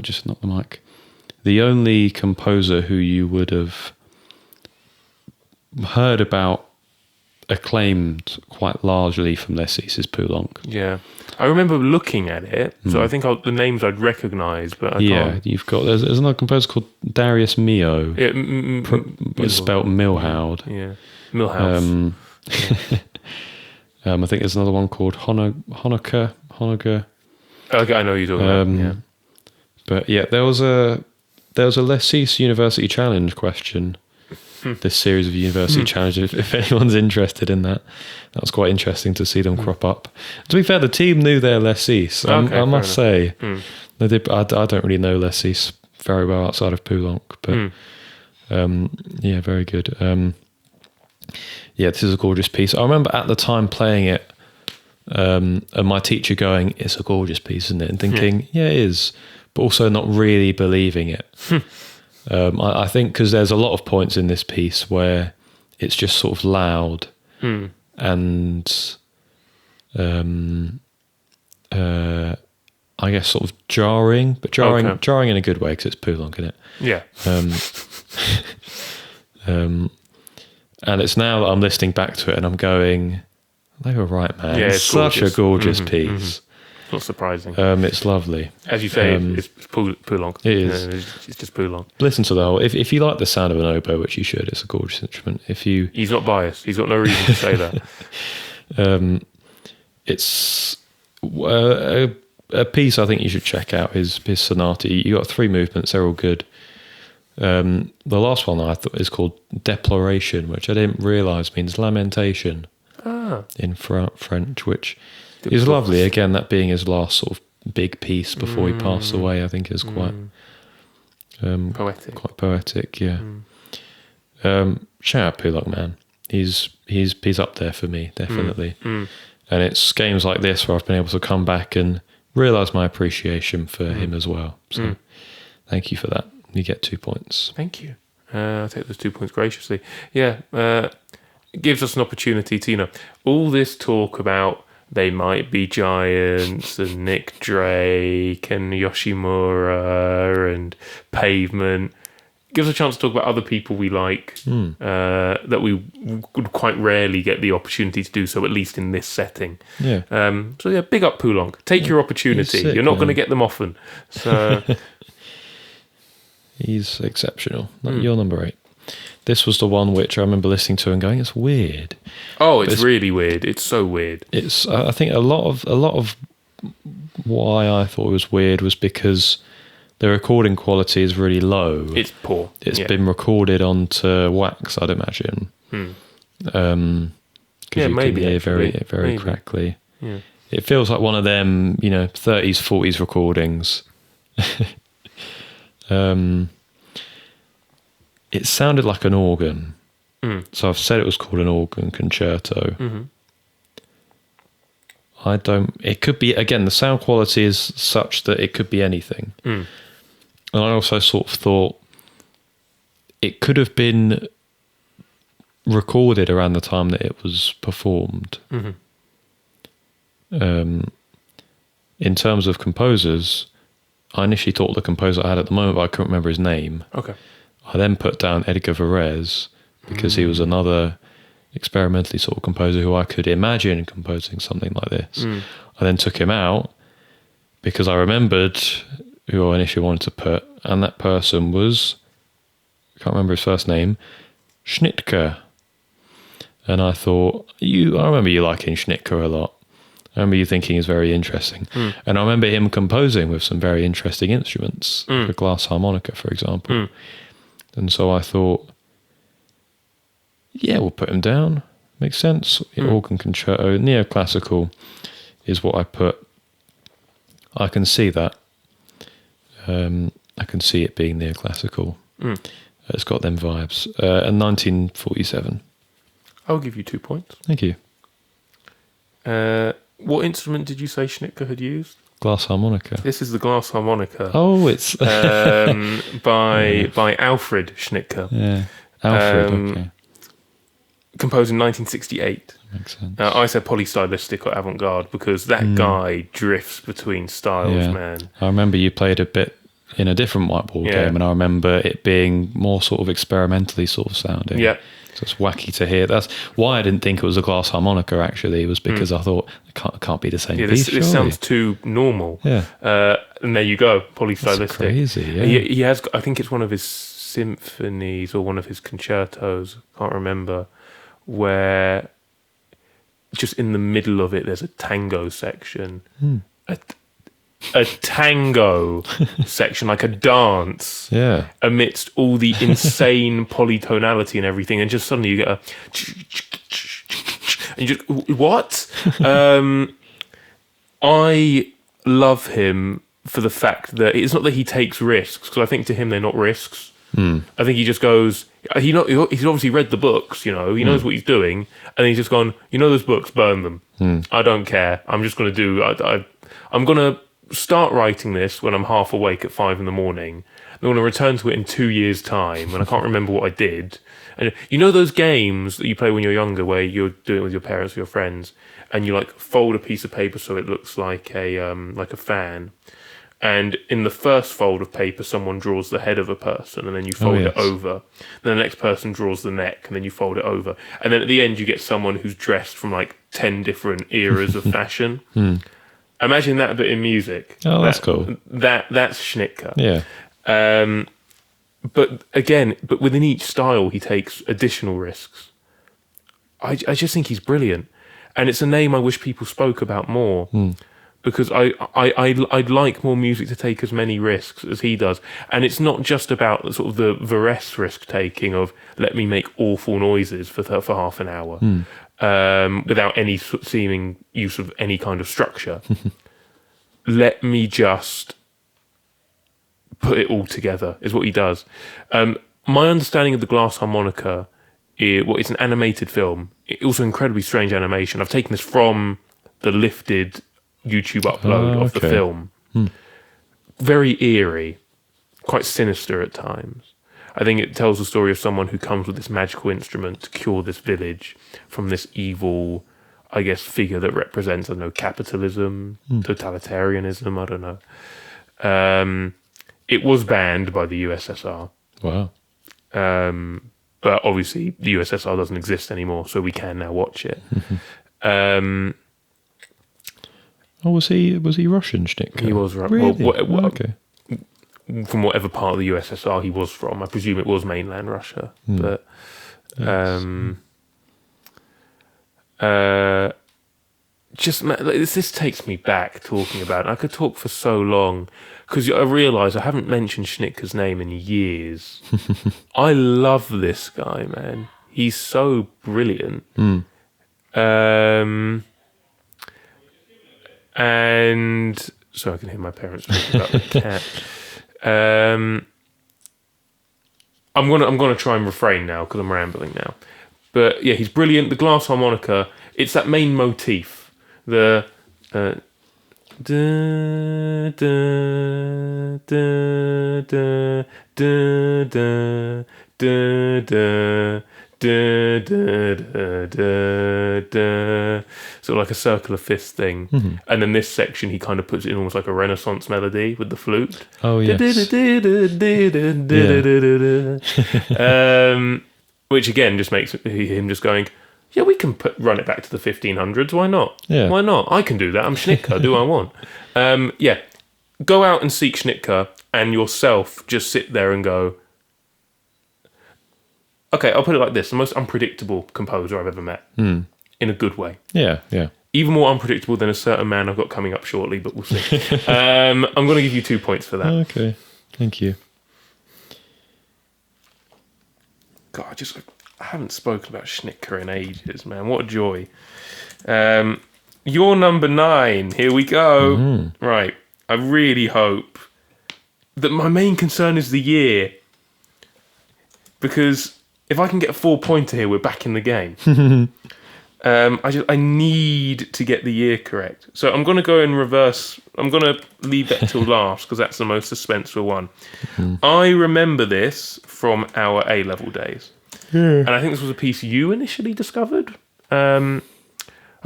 just not the mic. The only composer who you would have heard about acclaimed quite largely from Les Six is Poulenc. Yeah. I remember looking at it, so I think the names I'd recognise, but I can't. You've got, there's another composer called Darius Milhaud. Yeah, it's spelt Milhaud. Yeah, Milhouse. I think there's another one called Honecker. Okay, I know who you're talking about, yeah. But yeah, there was a Les Six University Challenge question. This series of university challenges, if anyone's interested in that. That was quite interesting to see them crop up. To be fair, the team knew their Les Six. I must say. They did, I don't really know Les Six very well outside of Poulenc, but Yeah, very good. Yeah, this is a gorgeous piece. I remember at the time playing it, and my teacher going, "It's a gorgeous piece, isn't it?" And thinking, "Yeah, it is," but also not really believing it. I think because there's a lot of points in this piece where it's just sort of loud and I guess sort of jarring, but jarring in a good way because it's Poulenc, isn't it? Yeah. And it's now that I'm listening back to it and I'm going, they were right, man. Yeah, it's such a gorgeous piece. Not surprising. It's lovely. As you say, it's Poulenc. It is. It's just Poulenc. Listen to the whole. If you like the sound of an oboe, which you should, it's a gorgeous instrument. He's not biased. He's got no reason to say that. It's a piece I think you should check out. His Sonata. You got 3 movements. They're all good. The last one I thought is called Deploration, which I didn't realise means lamentation in French, which is lovely. Again, that being his last sort of big piece before he passed away, I think is quite poetic. Quite poetic, yeah. Shout out Poulenc, man. He's up there for me, definitely. And it's games like this where I've been able to come back and realise my appreciation for him as well. So thank you for that. You get 2 points. Thank you. I'll take those 2 points graciously. Yeah, it gives us an opportunity to, all this talk about they might be giants and Nick Drake and Yoshimura and Pavement. Gives us a chance to talk about other people we like that we would quite rarely get the opportunity to do so, at least in this setting. Yeah. So yeah, big up Poulenc. Take your opportunity. Sick, you're not going to get them often. So he's exceptional. You're number 8. This was the one which I remember listening to and going, it's weird. Oh, it's really weird. It's so weird. It's I think a lot of why I thought it was weird was because the recording quality is really low. It's poor. It's been recorded onto wax, I'd imagine. Because maybe can hear very crackly. Yeah. It feels like one of them, 30s, 40s recordings. It sounded like an organ. So I've said it was called an organ concerto. It could be, again, the sound quality is such that it could be anything. And I also sort of thought it could have been recorded around the time that it was performed. In terms of composers, I initially thought the composer I had at the moment, but I couldn't remember his name. Okay. I then put down Edgar Varese because he was another experimentally sort of composer who I could imagine composing something like this. I then took him out because I remembered who I initially wanted to put, and that person was, I can't remember his first name, Schnittke. And I thought, I remember you liking Schnittke a lot. I remember you thinking he's very interesting. And I remember him composing with some very interesting instruments, the glass harmonica, for example. And so I thought, yeah, we'll put him down. Makes sense. Organ concerto, neoclassical is what I put. I can see that. I can see it being neoclassical. It's got them vibes. And 1947. I'll give you 2 points. Thank you. What instrument did you say Schnittke had used? Glass harmonica. This is the glass harmonica. Oh, it's by Alfred Schnittke. Yeah, Alfred. Okay, composed in 1968. Makes sense. I said polystylistic or avant-garde because that guy drifts between styles, man. I remember you played a bit in a different whiteboard game, and I remember it being more sort of experimentally sort of sounding. Yeah. So it's wacky to hear. That's why I didn't think it was a glass harmonica, actually, was because I thought it can't be the same piece. This sounds too normal. Yeah. And there you go, polystylistic. That's crazy, yeah. He has, I think it's one of his symphonies or one of his concertos, can't remember, where just in the middle of it there's a tango section. A tango section, like a dance, amidst all the insane polytonality and everything, and just suddenly you get a and you just, what? I love him for the fact that it's not that he takes risks, because I think to him they're not risks. I think he just goes. He's obviously read the books. He knows what he's doing, and he's just gone. Those books, burn them. I don't care. I'm just going to do. I'm going to start writing this when I'm half awake at 5 a.m. I'm going to return to it in 2 years' time, and I can't remember what I did. And those games that you play when you're younger, where you're doing it with your parents or your friends, and you fold a piece of paper so it looks like a fan. And in the first fold of paper, someone draws the head of a person, and then you fold it over. Then the next person draws the neck, and then you fold it over. And then at the end, you get someone who's dressed from 10 different eras of fashion. Imagine that, but in music. Oh, that's cool. That's Schnittke. Yeah. But within each style, he takes additional risks. I just think he's brilliant, and it's a name I wish people spoke about more. Because I'd like more music to take as many risks as he does. And it's not just about sort of the Varese risk-taking of let me make awful noises for half an hour without any seeming use of any kind of structure. Let me just put it all together is what he does. My understanding of the glass harmonica, it's an animated film. Also incredibly strange animation. I've taken this from the lifted YouTube upload of the film. Very eerie, quite sinister at times. I think it tells the story of someone who comes with this magical instrument to cure this village from this evil, I guess, figure that represents, capitalism, totalitarianism, I don't know. It was banned by the USSR. Wow. But obviously the USSR doesn't exist anymore, so we can now watch it. Was he Russian, Schnittke? He was right. Really? Okay. From whatever part of the USSR he was from, I presume it was mainland Russia. But this takes me back talking about it. I could talk for so long because I realise I haven't mentioned Schnittke's name in years. I love this guy, man. He's so brilliant. And so I can hear my parents talking about the cat. I'm gonna try and refrain now because I'm rambling now. But yeah, he's brilliant. The glass harmonica, it's that main motif. The da, da, da, da, da, da, da, da, da, da, da, da. Sort of like a circular fist thing. And then this section he kind of puts it in almost like a Renaissance melody with the flute. Oh yes. Which again just makes him just going, yeah, we can run it back to the 1500s. Why not? Yeah. Why not? I can do that. I'm Schnittke. Do I want? Yeah. Go out and seek Schnittke and yourself just sit there and go, okay, I'll put it like this. The most unpredictable composer I've ever met. In a good way. Yeah, yeah. Even more unpredictable than a certain man I've got coming up shortly, but we'll see. I'm going to give you 2 points for that. Okay. Thank you. God, I haven't spoken about Schnittke in ages, man. What a joy. Your number 9. Here we go. Right. I really hope that my main concern is the year. Because if I can get a 4-pointer here, we're back in the game. I need to get the year correct. So I'm going to go in reverse. I'm going to leave that till last because that's the most suspenseful one. I remember this from our A-level days. And I think this was a piece you initially discovered. I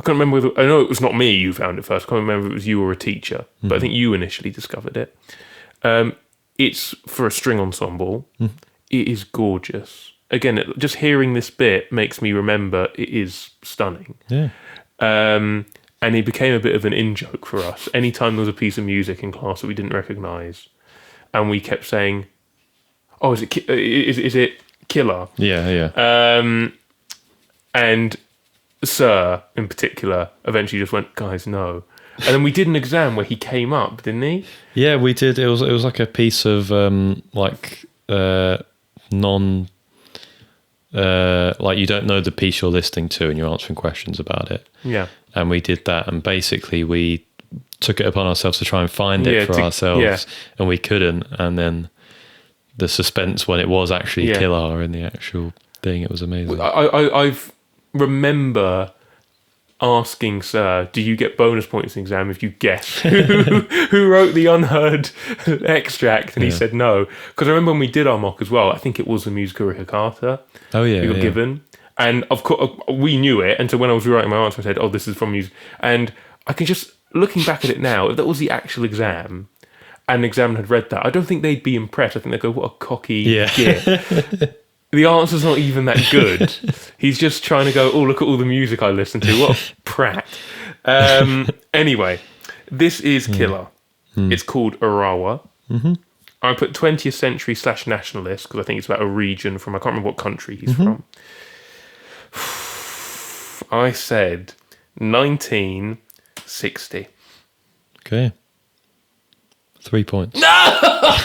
can't remember I know it was not me who found it first. I can't remember if it was you or a teacher. But I think you initially discovered it. It's for a string ensemble. It is gorgeous. Again, just hearing this bit makes me remember it is stunning. Yeah. And it became a bit of an in-joke for us. Anytime there was a piece of music in class that we didn't recognise, and we kept saying, "Oh, is it Kilar?" Yeah, yeah. And Sir, in particular, eventually just went, "Guys, no." And then we did an exam where he came up, didn't he? Yeah, we did. It was like a piece of non. Like you don't know the piece you're listening to and you're answering questions about it. Yeah. And we did that, and basically we took it upon ourselves to try and find it for ourselves, and we couldn't. And then the suspense when it was actually Yeah. Kilar in the actual thing. It was amazing. I've remember asking Sir, do you get bonus points in the exam if you guess who wrote the unheard extract? And he said no. Because I remember when we did our mock as well, I think it was the Musica Riccata Oh yeah, we got yeah. given. And of course, we knew it. And so when I was rewriting my answer, I said, oh, this is from music. And I can just, looking back at it now, if that was the actual exam and the examiner had read that, I don't think they'd be impressed. I think they'd go, what a cocky git. The answer's not even that good. He's just trying to go, oh, look at all the music I listen to. What a prat. Anyway, this is Kilar. It's called Orawa. Mm-hmm. I put 20th century / nationalist because I think it's about a region from, I can't remember what country he's from. I said 1960. Okay. 3 points. No!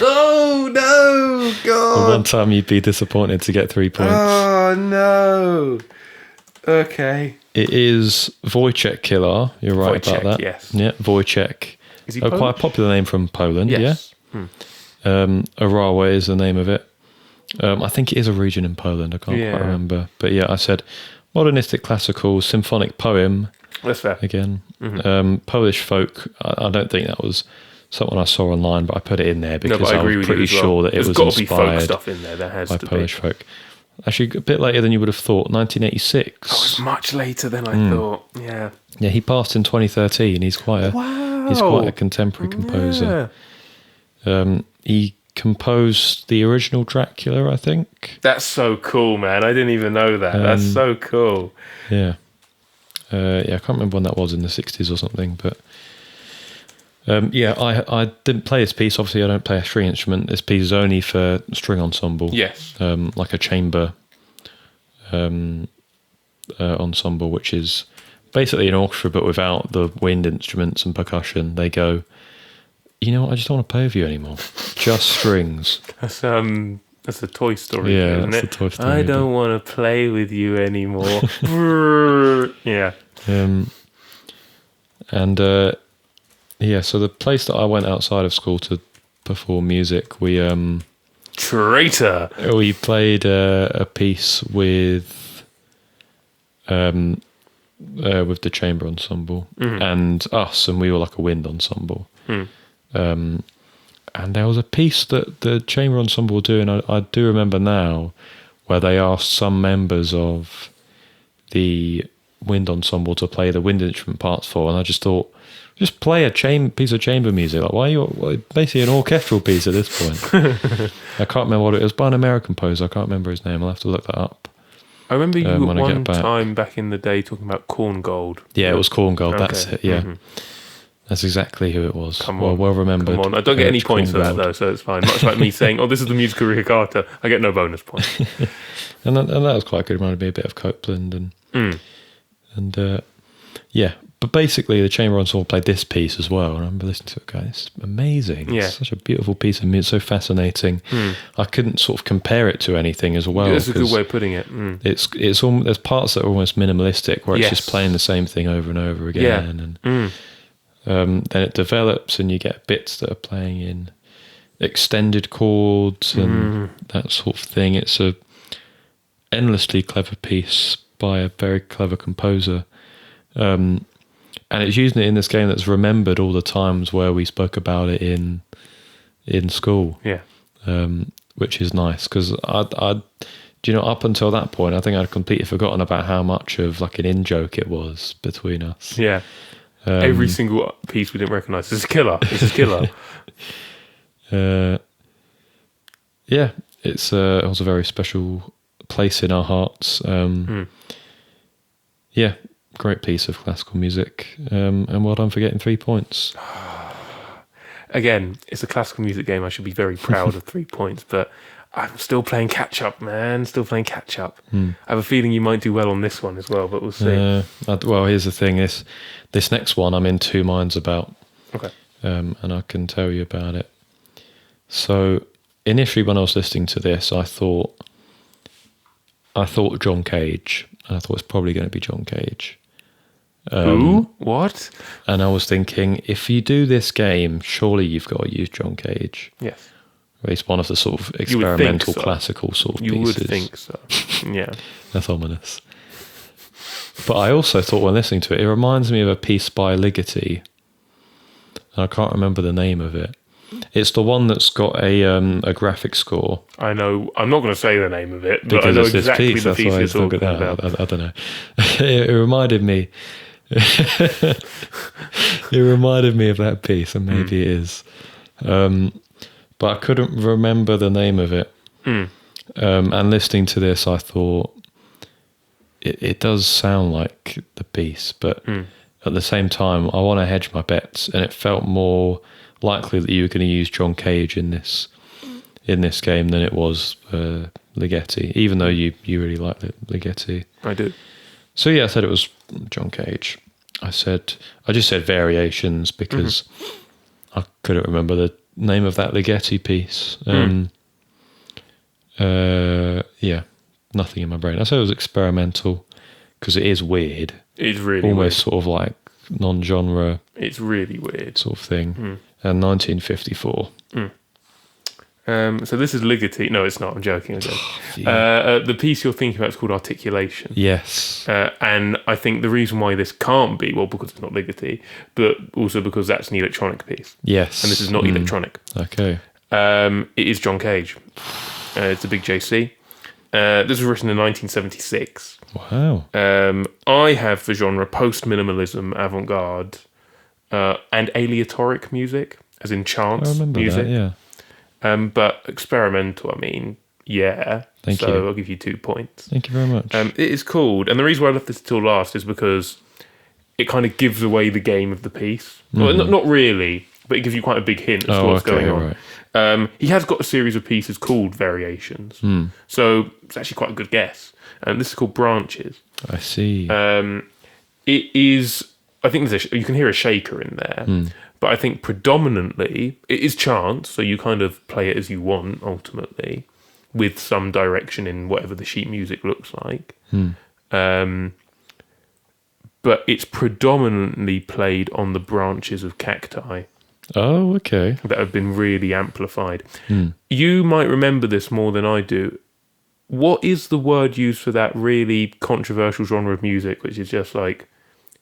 Oh, no! God! The one time you'd be disappointed to get 3 points. Oh, no! Okay. It is Wojciech Kilar. You're right Wojciech, about that. yes. Yeah, Wojciech. Is he Quite a Polish? popular name from Poland, Yes. yeah. Orawa is the name of it. I think it is a region in Poland. I can't quite remember. But yeah, I said modernistic classical symphonic poem. That's fair. Again. Polish folk. I don't think that was something I saw online, but I put it in there because I was pretty sure that it was got to be folk inspired stuff in there. There has by to Polish be. folk. Actually, a bit later than you would have thought, 1986. Oh, it's much later than I thought. Yeah. Yeah, he passed in 2013. He's quite a contemporary composer. Yeah. He composed the original Dracula, I think. That's so cool, man. I didn't even know that. That's so cool. Yeah. I can't remember when that was, in the 60s or something, but I didn't play this piece. Obviously, I don't play a string instrument. This piece is only for string ensemble. Yes. Like a chamber ensemble, which is basically an orchestra, but without the wind instruments and percussion. They go, you know what, I just don't want to play with you anymore. Just strings. That's a Toy Story, Yeah, isn't that's it? the Toy Story I bit. don't want to play with you anymore. Yeah. So the place that I went outside of school to perform music, we Traitor. played a piece with the chamber ensemble and us, and we were like a wind ensemble. And there was a piece that the chamber ensemble were doing, I do remember now, where they asked some members of the wind ensemble to play the wind instrument parts for, and I just thought, just play a piece of chamber music. Like, why are you basically an orchestral piece at this point? I can't remember what it was, by an American composer. I can't remember his name. I'll have to look that up. I remember you when I at get one back. time back in the day talking about Corn Gold. Yeah, it was Corn Gold. Okay. That's it. Yeah, that's exactly who it was. Come on. Well remembered. Come on. I don't get any points for that, Corn though, so it's fine. Much like me saying, oh, this is the Musica Riccata. I get no bonus points. And that was quite good. It reminded me a bit of Copeland and But basically, the chamber ensemble played this piece as well. I remember listening to it, guys. It's amazing. Yeah. It's such a beautiful piece of music, so fascinating. I couldn't sort of compare it to anything as well. That's a good way of putting it. It's there's parts that are almost minimalistic, where it's just playing the same thing over and over again, and then it develops, and you get bits that are playing in extended chords and that sort of thing. It's a endlessly clever piece by a very clever composer. And it's using it in this game that's remembered all the times where we spoke about it in school. Yeah. Which is nice, because up until that point, I think I'd completely forgotten about how much of like an in-joke it was between us. Yeah. Every single piece we didn't recognise. This is Kilar. This is Kilar. It was a very special place in our hearts. Great piece of classical music, and well done for getting 3 points. Again, it's a classical music game. I should be very proud of 3 points, but I'm still playing catch up, man. Still playing catch up. I have a feeling you might do well on this one as well, but we'll see. Well, here's the thing: this next one, I'm in two minds about. Okay. And I can tell you about it. So initially, when I was listening to this, I thought John Cage, and I thought it's probably going to be John Cage. Who? What? And I was thinking, if you do this game, surely you've got to use John Cage. Yes. Or at least one of the sort of experimental so. classical sort of You pieces. would think so. Yeah. That's ominous. But I also thought when listening to it, it reminds me of a piece by Ligeti. I can't remember the name of it. It's the one that's got a graphic score. I know. I'm not going to say the name of it, but Because I know it's exactly this piece, the that's piece why you're it's not talking good. about. I don't know. It reminded me. It reminded me of that piece, and maybe it is. But I couldn't remember the name of it. And listening to this, I thought it does sound like the piece, but at the same time, I want to hedge my bets, and it felt more likely that you were going to use John Cage in this game than it was Ligeti, even though you really like Ligeti. I do. So yeah, I said it was John Cage. I just said variations because I couldn't remember the name of that Ligeti piece. Yeah, nothing in my brain. I said it was experimental because it is weird. It's really almost weird. Sort of like non-genre. It's really weird. Sort of thing. And 1954. So this is Ligeti. No, it's not. I'm joking again. The piece you're thinking about is called Articulation. Yes. And I think the reason why this can't be, well, because it's not Ligeti, but also because that's an electronic piece. Yes. And this is not electronic. Okay. It is John Cage. It's a big JC. This was written in 1976. Wow. I have the genre post-minimalism, avant-garde, and aleatoric music, as in chance I remember music. that, yeah. But experimental, I mean, yeah. Thank you. So I'll give you 2 points. Thank you very much. It is called, and the reason why I left this till last is because it kind of gives away the game of the piece. Well, not really, but it gives you quite a big hint as to what's going on. Right. He has got a series of pieces called Variations, so it's actually quite a good guess. This is called Branches. I see. It is, I think you can hear a shaker in there, but I think predominantly it is chant, so you kind of play it as you want ultimately, with some direction in whatever the sheet music looks like. But it's predominantly played on the branches of cacti Oh, okay. that have been really amplified. You might remember this more than I do. What is the word used for that really controversial genre of music, which is just like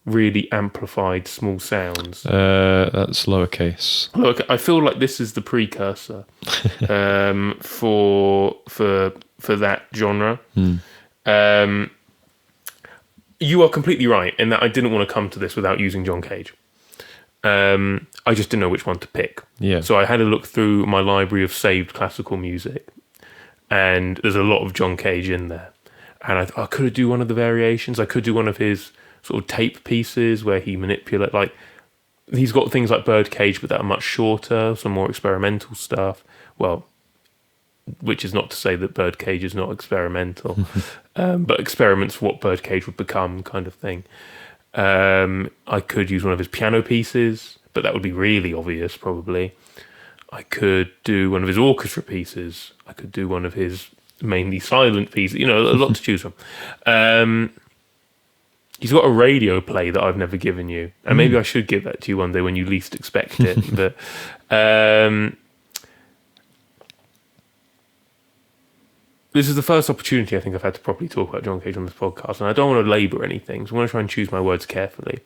really amplified small sounds? That's lowercase. Look, I feel like this is the precursor for that genre. You are completely right in that I didn't want to come to this without using John Cage. I just didn't know which one to pick. Yeah. So I had a look through my library of saved classical music, and there's a lot of John Cage in there. And I thought I could do one of the variations. I could do one of his sort of tape pieces where he manipulates, like, he's got things like Birdcage, but that are much shorter, some more experimental stuff. Well, which is not to say that Birdcage is not experimental, but experiments for what Birdcage would become, kind of thing. I could use one of his piano pieces, but that would be really obvious, probably. I could do one of his orchestra pieces. I could do one of his mainly silent pieces. You know, a lot to choose from. He's got a radio play that I've never given you, and maybe I should give that to you one day when you least expect it. But this is the first opportunity I think I've had to properly talk about John Cage on this podcast, and I don't want to labour anything, so I'm going to try and choose my words carefully.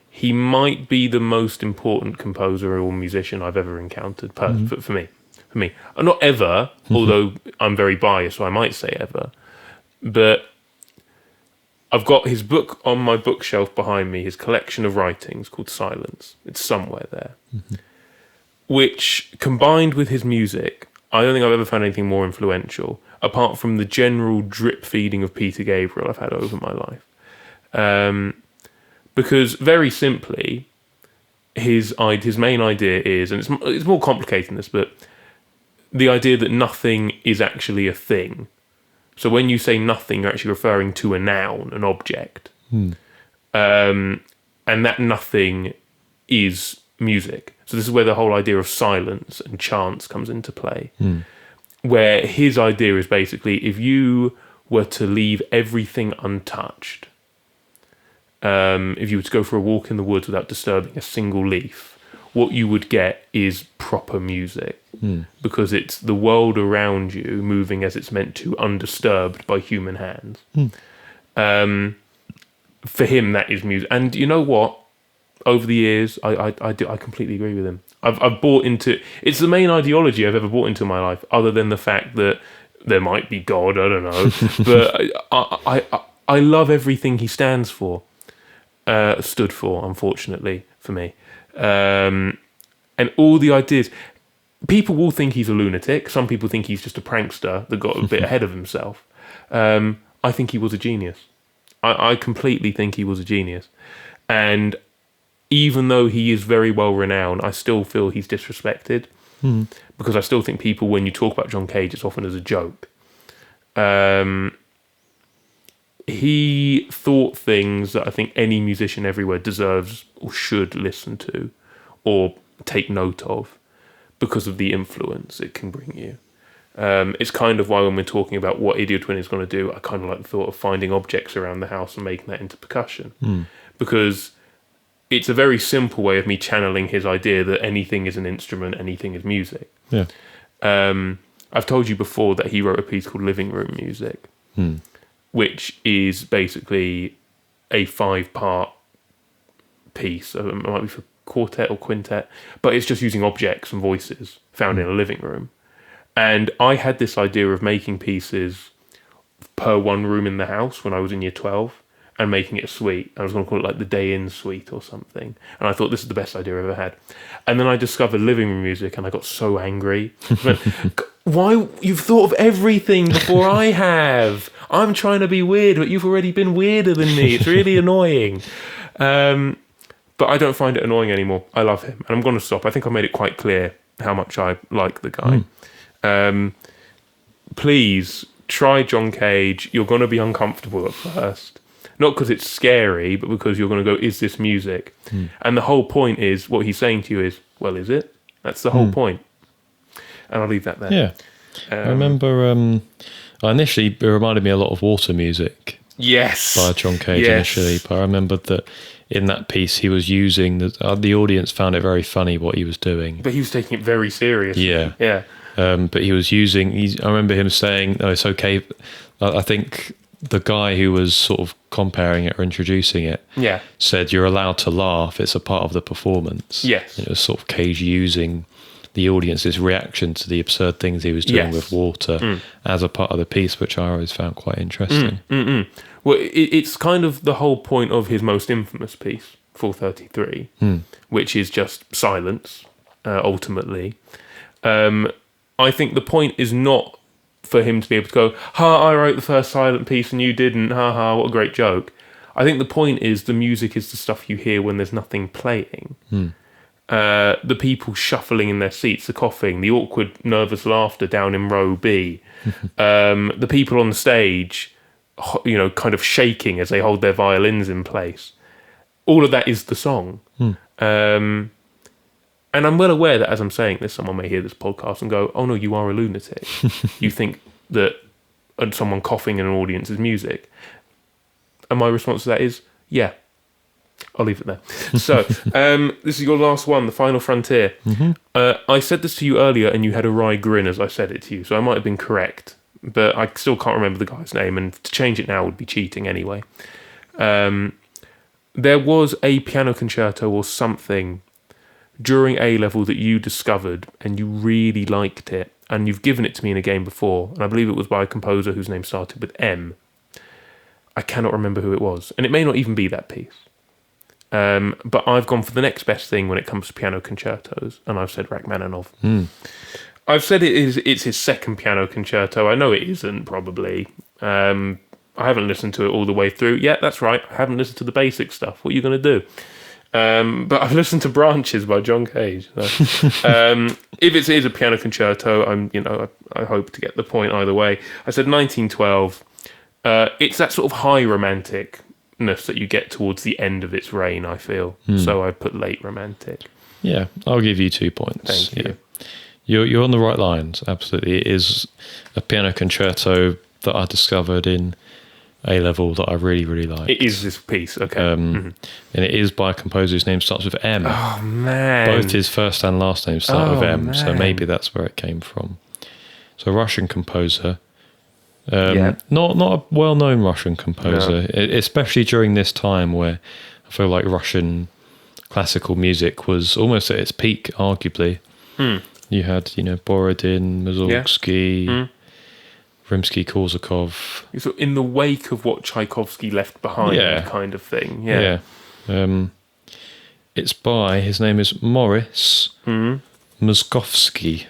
He might be the most important composer or musician I've ever encountered, for me. For me. Not ever, although I'm very biased, so I might say ever. But I've got his book on my bookshelf behind me, his collection of writings called Silence. It's somewhere there. Which, combined with his music, I don't think I've ever found anything more influential, apart from the general drip feeding of Peter Gabriel I've had over my life. Because, very simply, his main idea is, and it's more complicated than this, but the idea that nothing is actually a thing. So when you say nothing, you're actually referring to a noun, an object. And that nothing is music. So this is where the whole idea of silence and chance comes into play. Where his idea is basically, if you were to leave everything untouched, if you were to go for a walk in the woods without disturbing a single leaf, what you would get is proper music. because it's the world around you moving as it's meant to, undisturbed by human hands. For him, that is music. And you know what? Over the years, I completely agree with him. I've bought into... It's the main ideology I've ever bought into in my life, other than the fact that there might be God, I don't know. But I love everything he stands for. Stood for, unfortunately, for me. And all the ideas... People will think he's a lunatic. Some people think he's just a prankster that got a bit ahead of himself. I think he was a genius. I completely think he was a genius. And even though he is very well renowned, I still feel he's disrespected. Because I still think people, when you talk about John Cage, it's often as a joke. He thought things that I think any musician everywhere deserves or should listen to or take note of because of the influence it can bring you. It's kind of why when we're talking about what Idiotwin is going to do, I kind of like the thought of finding objects around the house and making that into percussion. Because it's a very simple way of me channeling his idea that anything is an instrument, anything is music. Yeah. I've told you before that he wrote a piece called Living Room Music, which is basically a 5-part piece. It might be for quartet or quintet, but it's just using objects and voices found in a living room. And I had this idea of making pieces per one room in the house when I was in year 12 and making it a suite. I was going to call it like the Day In Suite or something. And I thought, this is the best idea I've ever had. And then I discovered living room music and I got so angry. I went, why? You've thought of everything before I have. I'm trying to be weird, but you've already been weirder than me. It's really annoying. But I don't find it annoying anymore. I love him. And I'm going to stop. I think I made it quite clear how much I like the guy. Please try John Cage. You're going to be uncomfortable at first. Not because it's scary, but because you're going to go, is this music? And the whole point is, what he's saying to you is, well, is it? That's the whole point. And I'll leave that there. Yeah. I remember initially it reminded me a lot of Water Music. Yes. By John Cage initially. But I remembered that in that piece he was using, the audience found it very funny what he was doing. But he was taking it very seriously. Yeah. Yeah. But he was using, I remember him saying, no, it's okay. I think the guy who was sort of comparing it or introducing it said, you're allowed to laugh. It's a part of the performance. Yes. It was sort of Cage using the audience's reaction to the absurd things he was doing with water as a part of the piece, which I always found quite interesting. Well, it's kind of the whole point of his most infamous piece, 433, which is just silence, ultimately. I think the point is not for him to be able to go, ha, I wrote the first silent piece and you didn't, ha ha, what a great joke. I think the point is the music is the stuff you hear when there's nothing playing. The people shuffling in their seats, the coughing, the awkward, nervous laughter down in row B, the people on the stage, kind of shaking as they hold their violins in place. All of that is the song. And I'm well aware that as I'm saying this, someone may hear this podcast and go, oh no, you are a lunatic. You think that someone coughing in an audience is music. And my response to that is, yeah. I'll leave it there. So, this is your last one, The Final Frontier. I said this to you earlier and you had a wry grin as I said it to you, so I might have been correct, but I still can't remember the guy's name, and to change it now would be cheating anyway. There was a piano concerto or something during A-level that you discovered and you really liked it, and you've given it to me in a game before, and I believe it was by a composer whose name started with M. I cannot remember who it was, and it may not even be that piece. But I've gone for the next best thing when it comes to piano concertos, and I've said Rachmaninoff. I've said it's his second piano concerto. I know it isn't, probably. I haven't listened to it all the way through. Yeah, that's right. I haven't listened to the basic stuff. What are you going to do? But I've listened to Branches by John Cage. So, if it is a piano concerto, I hope to get the point either way. I said 1912. It's that sort of high romanticness that you get towards the end of its reign, I feel. So I put late romantic. Yeah, I'll give you 2 points. Thank you. You're on the right lines, absolutely. It is a piano concerto that I discovered in A level that I really, really like. It is this piece, okay. And it is by a composer whose name starts with M. Oh, man. Both his first and last name start with M, man. so maybe that's where it came from. So Russian composer. Not a well-known Russian composer, especially during this time where I feel like Russian classical music was almost at its peak, arguably. You had, Borodin, Moszkowski, Rimsky-Korsakov. So in the wake of what Tchaikovsky left behind, kind of thing. Yeah. It's by, his name is Moritz Moszkowski.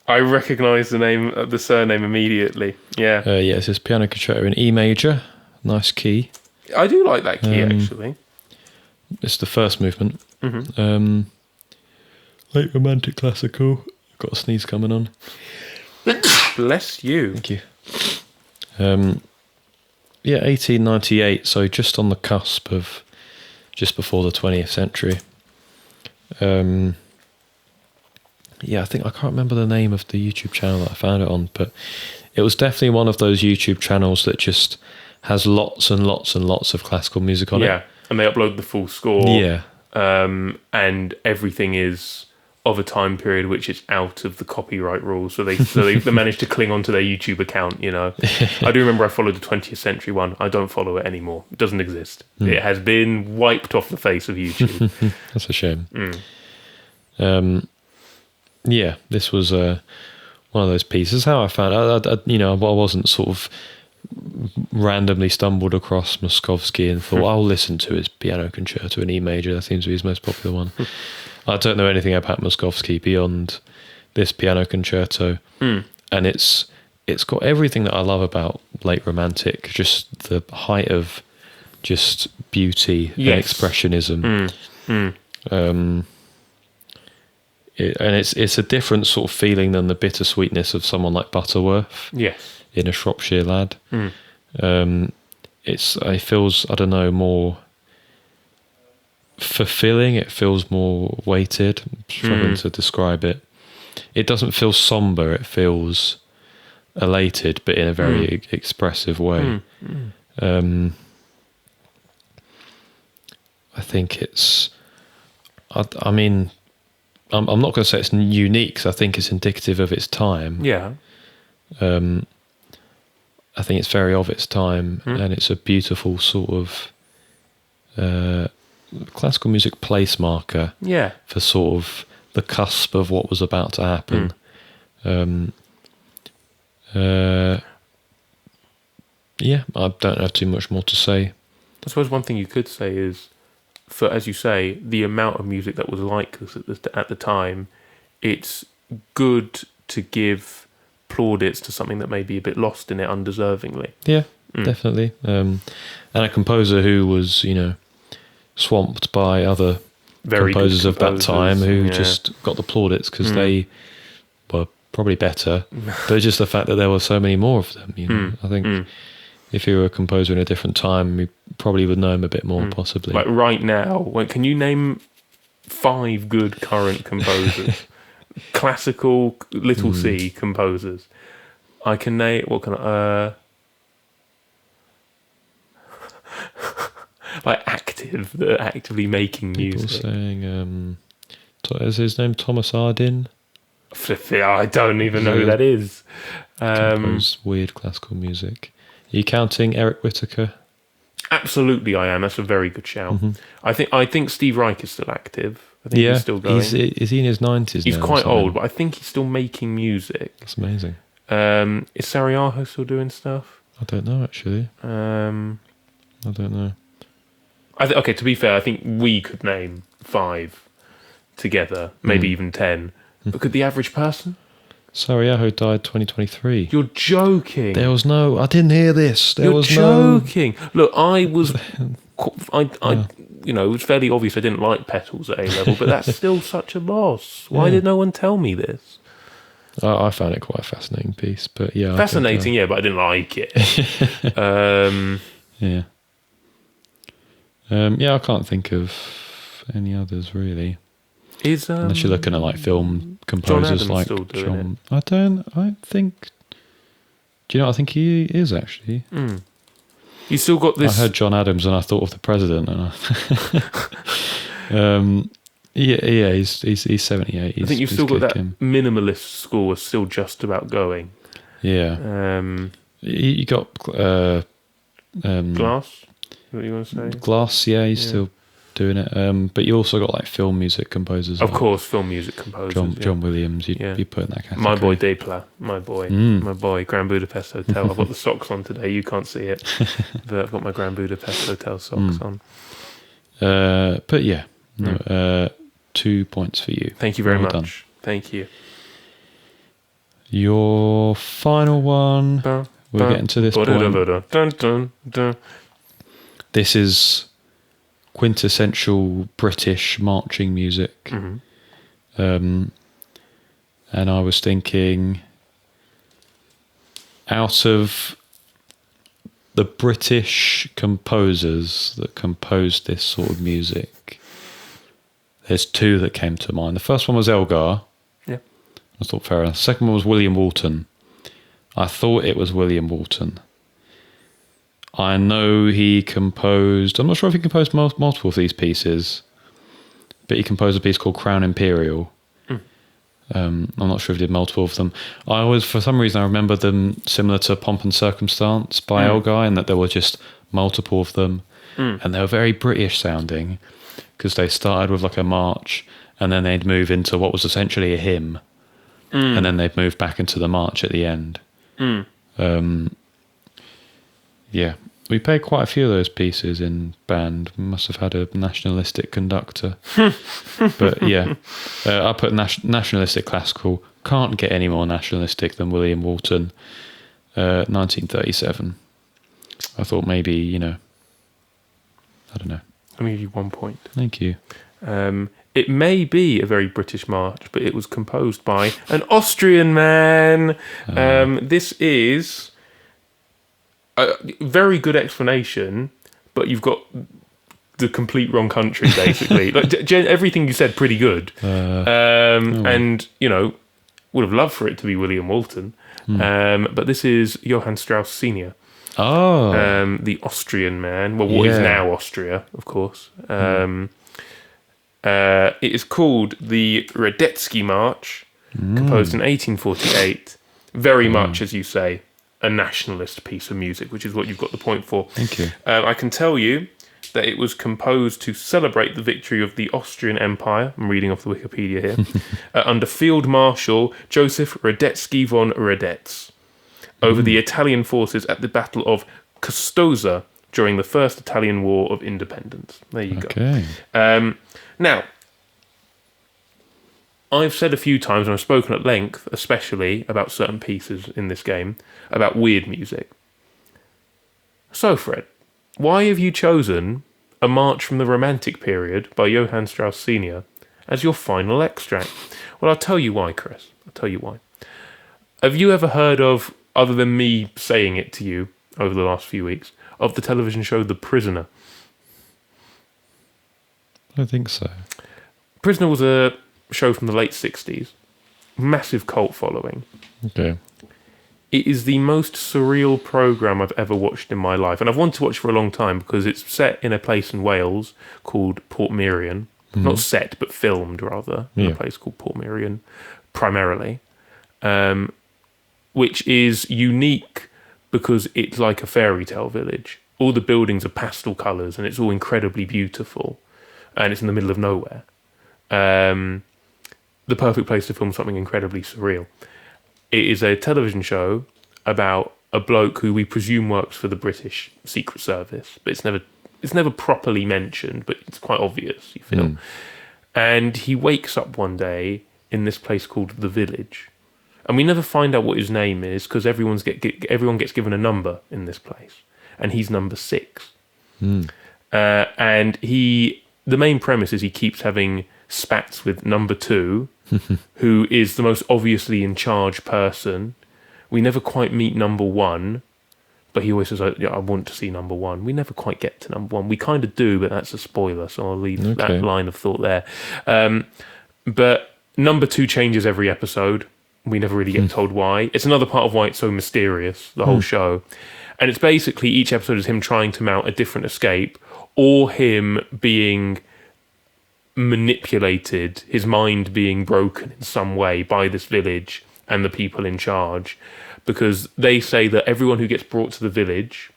I recognise the surname immediately. Yeah. It's his piano concerto in E major. Nice key. I do like that key, actually. It's the first movement. Late romantic classical. Got a sneeze coming on. Bless you. Thank you. 1898, so just on the cusp of just before the 20th century. I think I can't remember the name of the YouTube channel that I found it on, but it was definitely one of those YouTube channels that just has lots and lots and lots of classical music on it. Yeah, and they upload the full score. Yeah. And everything is of a time period which is out of the copyright rules. So they managed to cling onto their YouTube account, I do remember I followed the 20th century one. I don't follow it anymore. It doesn't exist. It has been wiped off the face of YouTube. That's a shame. This was one of those pieces. How I found I wasn't sort of randomly stumbled across Moszkowski and thought, I'll listen to his piano concerto in E major. That seems to be his most popular one. I don't know anything about Moszkowski beyond this piano concerto, and it's got everything that I love about late romantic, just the height of just beauty and expressionism. And it's a different sort of feeling than the bittersweetness of someone like Butterworth. Yes. In A Shropshire Lad. It feels, I don't know, more fulfilling. It feels more weighted. I'm struggling to describe it. It doesn't feel somber. It feels elated, but in a very expressive way. I think it's... I mean, I'm not going to say it's unique, because I think it's indicative of its time. Yeah. I think it's very of its time, and it's a beautiful sort of classical music place marker for sort of the cusp of what was about to happen. I don't have too much more to say. I suppose one thing you could say is, for, as you say, the amount of music that was like this at the time, it's good to give plaudits to something that may be a bit lost in it undeservingly. Yeah, definitely. And a composer who was, swamped by other composers of that time who just got the plaudits because they were probably better. But just the fact that there were so many more of them, I think if you were a composer in a different time, you probably would know him a bit more, possibly. Like right now, can you name 5 good current composers? Classical little C composers. I can name, what can I, like active, that are actively making People music. saying, is his name Thomas Ardin? I don't even know who that is. Composed weird classical music. Are you counting Eric Whittaker? Absolutely, I am. That's a very good shout. I think Steve Reich is still active. I think he's still going. Is he in his 90s He's now? quite old, but I think he's still making music. That's amazing. Is Sariaho still doing stuff? I don't know, actually. I don't know. Okay, to be fair, I think we could name 5 together, maybe even 10. But could the average person? Sariaho died 2023. You're joking. I didn't hear this. You're joking. Look, I was... it was fairly obvious I didn't like Petals at A-level, but that's still such a loss. Why did no one tell me this? I found it quite a fascinating piece, but yeah. Fascinating, but I didn't like it. I can't think of any others, really. Unless you're looking at like film composers like John. I think... Do you know what I think he is, actually? You still got this. I heard John Adams and I thought of the president. And he's 78. I think you've still got that minimalist score still just about going. Yeah. You got Glass. What do you want to say? Glass. Yeah, he's still doing it. But you also got like film music composers. Of course, film music composers. John Williams. You put in that category. My boy Depla. My boy Grand Budapest Hotel. I've got the socks on today. You can't see it, but I've got my Grand Budapest Hotel socks on. But yeah, 2 points for you. Thank you very much. Done. Thank you. Your final one. We're getting to this point. This is quintessential British marching music. And I was thinking, out of the British composers that composed this sort of music, there's two that came to mind. The first one was Elgar. Yeah. I thought fair enough. The second one was William Walton. I thought it was William Walton. I know he composed... I'm not sure if he composed multiple of these pieces, but he composed a piece called Crown Imperial. I'm not sure if he did multiple of them. For some reason, I remember them similar to Pomp and Circumstance by Elgar, in that there were just multiple of them, and they were very British sounding, because they started with like a march, and then they'd move into what was essentially a hymn, and then they'd move back into the march at the end. Yeah, we played quite a few of those pieces in band. We must have had a nationalistic conductor. But yeah, I put nationalistic classical. Can't get any more nationalistic than William Walton, 1937. I thought maybe, I don't know. Let me give you 1 point. Thank you. It may be a very British march, but it was composed by an Austrian man. This is... a very good explanation, but you've got the complete wrong country, basically. Everything you said, pretty good. And, would have loved for it to be William Walton. But this is Johann Strauss Sr. Oh. The Austrian man. Well, what is now Austria, of course. It is called the Radetzky March, composed in 1848. Very much, as you say, a nationalist piece of music, which is what you've got the point for. Thank you. I can tell you that it was composed to celebrate the victory of the Austrian Empire. I'm reading off the Wikipedia here. Under Field Marshal Josef Radetzky von Radetz over the Italian forces at the Battle of Custoza during the First Italian War of Independence. There you go. Now, I've said a few times, and I've spoken at length, especially about certain pieces in this game, about weird music. So, Fred, why have you chosen A March from the Romantic Period by Johann Strauss Sr. as your final extract? Well, I'll tell you why, Chris. I'll tell you why. Have you ever heard of, other than me saying it to you over the last few weeks, of the television show The Prisoner? I don't think so. Prisoner was a show from the late 60s. Massive cult following. Okay. It is the most surreal programme I've ever watched in my life. And I've wanted to watch for a long time because it's set in a place in Wales called Portmeirion. Not set, but filmed, rather, in a place called Portmeirion, primarily. Which is unique because it's like a fairy tale village. All the buildings are pastel colours and it's all incredibly beautiful. And it's in the middle of nowhere. The perfect place to film something incredibly surreal. It is a television show about a bloke who we presume works for the British Secret Service, but it's never properly mentioned, but it's quite obvious, you feel. And he wakes up one day in this place called The Village. And we never find out what his name is because everyone gets given a number in this place. And he's number 6. And the main premise is he keeps having spats with number 2, who is the most obviously in charge person. We never quite meet number 1, but he always says, I want to see number 1. We never quite get to number 1. We kind of do, but that's a spoiler, so I'll leave that line of thought there. But number 2 changes every episode. We never really get told why. It's another part of why it's so mysterious, the whole show. And it's basically each episode is him trying to mount a different escape, or him being manipulated, his mind being broken in some way by this village and the people in charge, because they say that everyone who gets brought to the village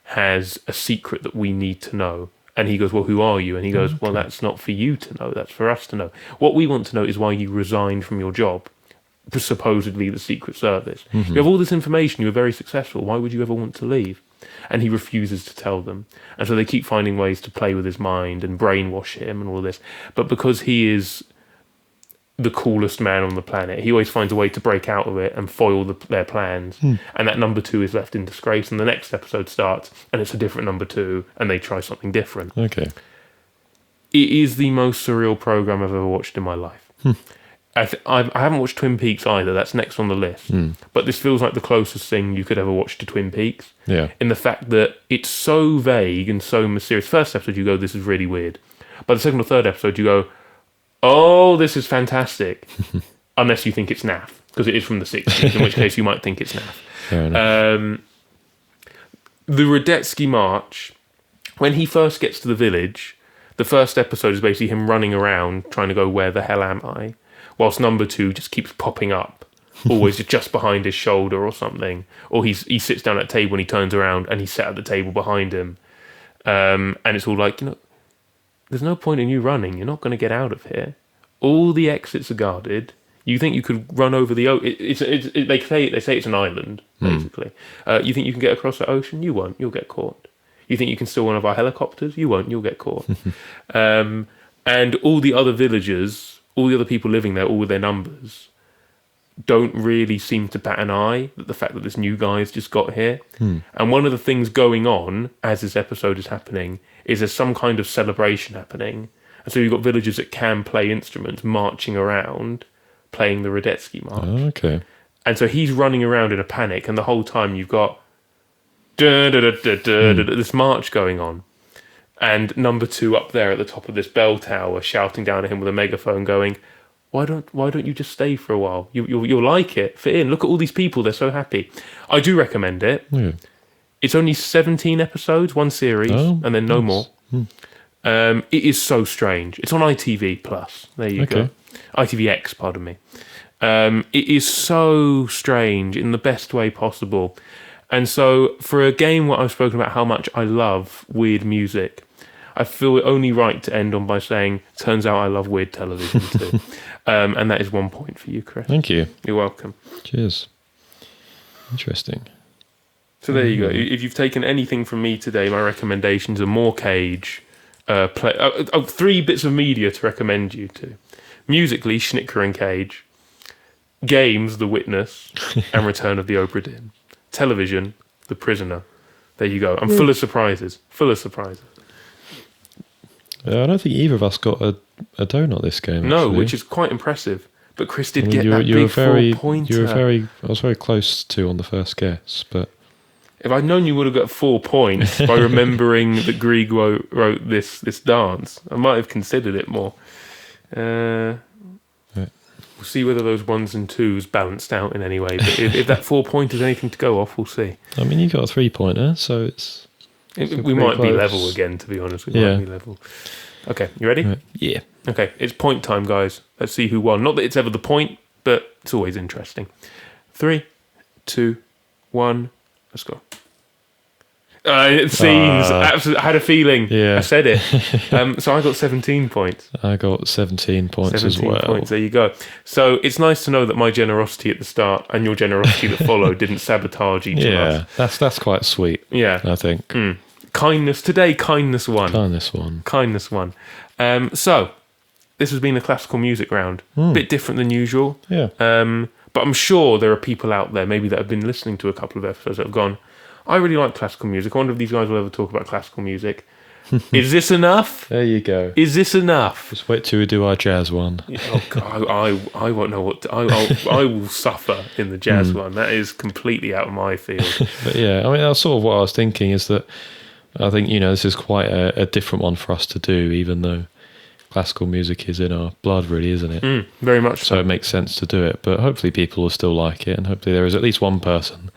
has a secret that we need to know. And he goes, well, who are you? And he goes, well, that's not for you to know, that's for us to know. What we want to know is why you resigned from your job, supposedly the Secret Service. You have all this information, you were very successful, why would you ever want to leave? And he refuses to tell them. And so they keep finding ways to play with his mind and brainwash him and all this. But because he is the coolest man on the planet, he always finds a way to break out of it and foil their plans. And that number 2 is left in disgrace, and the next episode starts and it's a different number 2 and they try something different. Okay. It is the most surreal program I've ever watched in my life. I haven't watched Twin Peaks either, that's next on the list, but this feels like the closest thing you could ever watch to Twin Peaks, in the fact that it's so vague and so mysterious. First episode you go, this is really weird. By the second or third episode you go, oh, this is fantastic. Unless you think it's naff, because it is from the 60s, in which case you might think it's naff. Fair enough. The Radetzky March, when he first gets to the village, the first episode is basically him running around trying to go, where the hell am I? Whilst number 2 just keeps popping up, always just behind his shoulder or something. Or he sits down at a table and he turns around and he's sat at the table behind him. And it's all like, there's no point in you running. You're not going to get out of here. All the exits are guarded. You think you could run over the ocean? They say it's an island, basically. You think you can get across the ocean? You won't. You'll get caught. You think you can steal one of our helicopters? You won't. You'll get caught. And all the other villagers, all the other people living there, all with their numbers, don't really seem to bat an eye at the fact that this new guy's just got here. And one of the things going on as this episode is happening is there's some kind of celebration happening. And so you've got villagers that can play instruments marching around playing the Radetzky March. Oh, okay. And so he's running around in a panic, and the whole time you've got this march going on. And number 2 up there at the top of this bell tower shouting down at him with a megaphone going, why don't you just stay for a while? You'll like it. Fit in. Look at all these people. They're so happy. I do recommend it. Yeah. It's only 17 episodes, one series, and then no more. It is so strange. It's on ITV Plus. There you go. ITVX, pardon me. It is so strange in the best way possible. And so for a game where I've spoken about how much I love weird music, I feel it only right to end on by saying, turns out I love weird television too. And that is 1 point for you, Chris. Thank you. You're welcome. Cheers. Interesting. So there you go. If you've taken anything from me today, my recommendations are more Cage. 3 bits of media to recommend you to. Musically, Schnittke and Cage. Games, The Witness, and Return of the Obra Dinn. Television, The Prisoner. There you go. I'm full of surprises. I don't think either of us got a donut this game. No, actually. which is quite impressive. But Chris did get that big 4-pointer. I was very close to on the first guess, but if I'd known you would have got 4 points by remembering that Grieg wrote this dance, I might have considered it more. We'll see whether those 1s and 2s balanced out in any way. But if that 4-pointer is anything to go off, we'll see. I mean, you got a 3-pointer, so we might be level again, to be honest. We might be level. Okay, you ready? Yeah. Okay, it's point time, guys. Let's see who won. Not that it's ever the point, but it's always interesting. 3, 2, 1, let's go. It seems. I had a feeling. Yeah. I said it. So I got 17 points. I got 17 points as well. 17 points, there you go. So it's nice to know that my generosity at the start and your generosity that followed didn't sabotage each of us. Yeah, that's quite sweet. Yeah. I think. Kindness. Today, kindness won. Kindness won. So, this has been a classical music round. A bit different than usual. Yeah. But I'm sure there are people out there maybe that have been listening to a couple of episodes that have gone, I really like classical music. I wonder if these guys will ever talk about classical music. Is this enough? There you go. Is this enough? Just wait till we do our jazz one. Oh God, I won't know what I will suffer in the jazz one. That is completely out of my field. But yeah, I mean, that's sort of what I was thinking, is that I think, this is quite a different one for us to do, even though classical music is in our blood, really, isn't it? Very much so. So it makes sense to do it, but hopefully people will still like it, and hopefully there is at least one person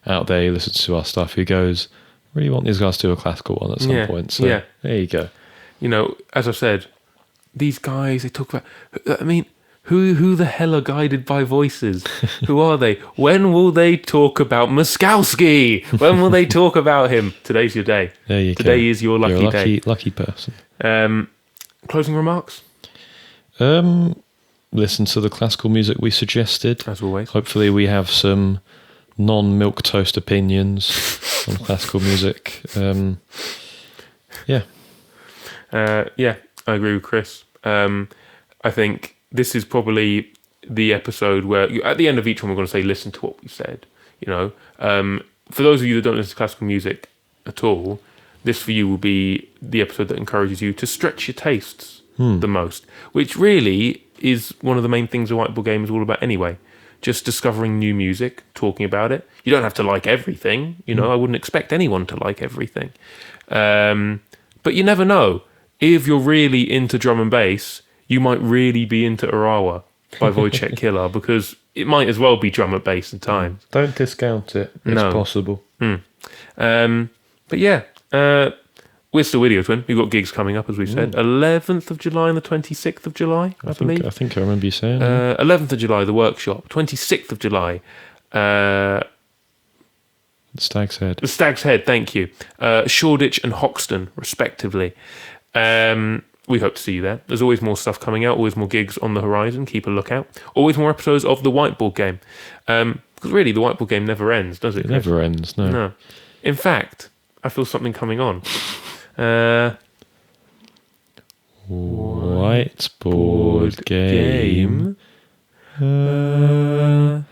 out there who listens to our stuff who goes, really want these guys to do a classical one at some point. So there you go. You know, as I said, these guys, they talk about, I mean, who the hell are guided by voices? Who are they? When will they talk about Moszkowski? When will they talk about him? Today's your day. There you Today go. is your lucky day. Lucky person. Closing remarks? Listen to the classical music we suggested. As always. Hopefully we have some non-milquetoast opinions on classical music. Yeah, I agree with Chris. I think this is probably the episode where, at the end of each one, we're going to say, listen to what we said. You know, for those of you that don't listen to classical music at all, this for you will be the episode that encourages you to stretch your tastes the most, which really is one of the main things a Whiteboard Game is all about anyway. Just discovering new music, talking about it. You don't have to like everything. You know, I wouldn't expect anyone to like everything. But you never know. If you're really into drum and bass, you might really be into Orawa by Wojciech Kilar, because it might as well be drum and bass at times. don't discount it. It's possible. But yeah, we're still Video Twin. We've got gigs coming up, as we've said. 11th of July and the 26th of July, I believe. I think I remember you saying. 11th of July, the workshop. 26th of July, Stag's Head. the Stag's Head, thank you. Shoreditch and Hoxton, respectively. We hope to see you there. There's always more stuff coming out, always more gigs on the horizon. Keep a lookout. Always more episodes of the Whiteboard Game. Because really, the Whiteboard Game never ends, does it? It never ends, no. No. In fact, I feel something coming on. Whiteboard Game. Forever.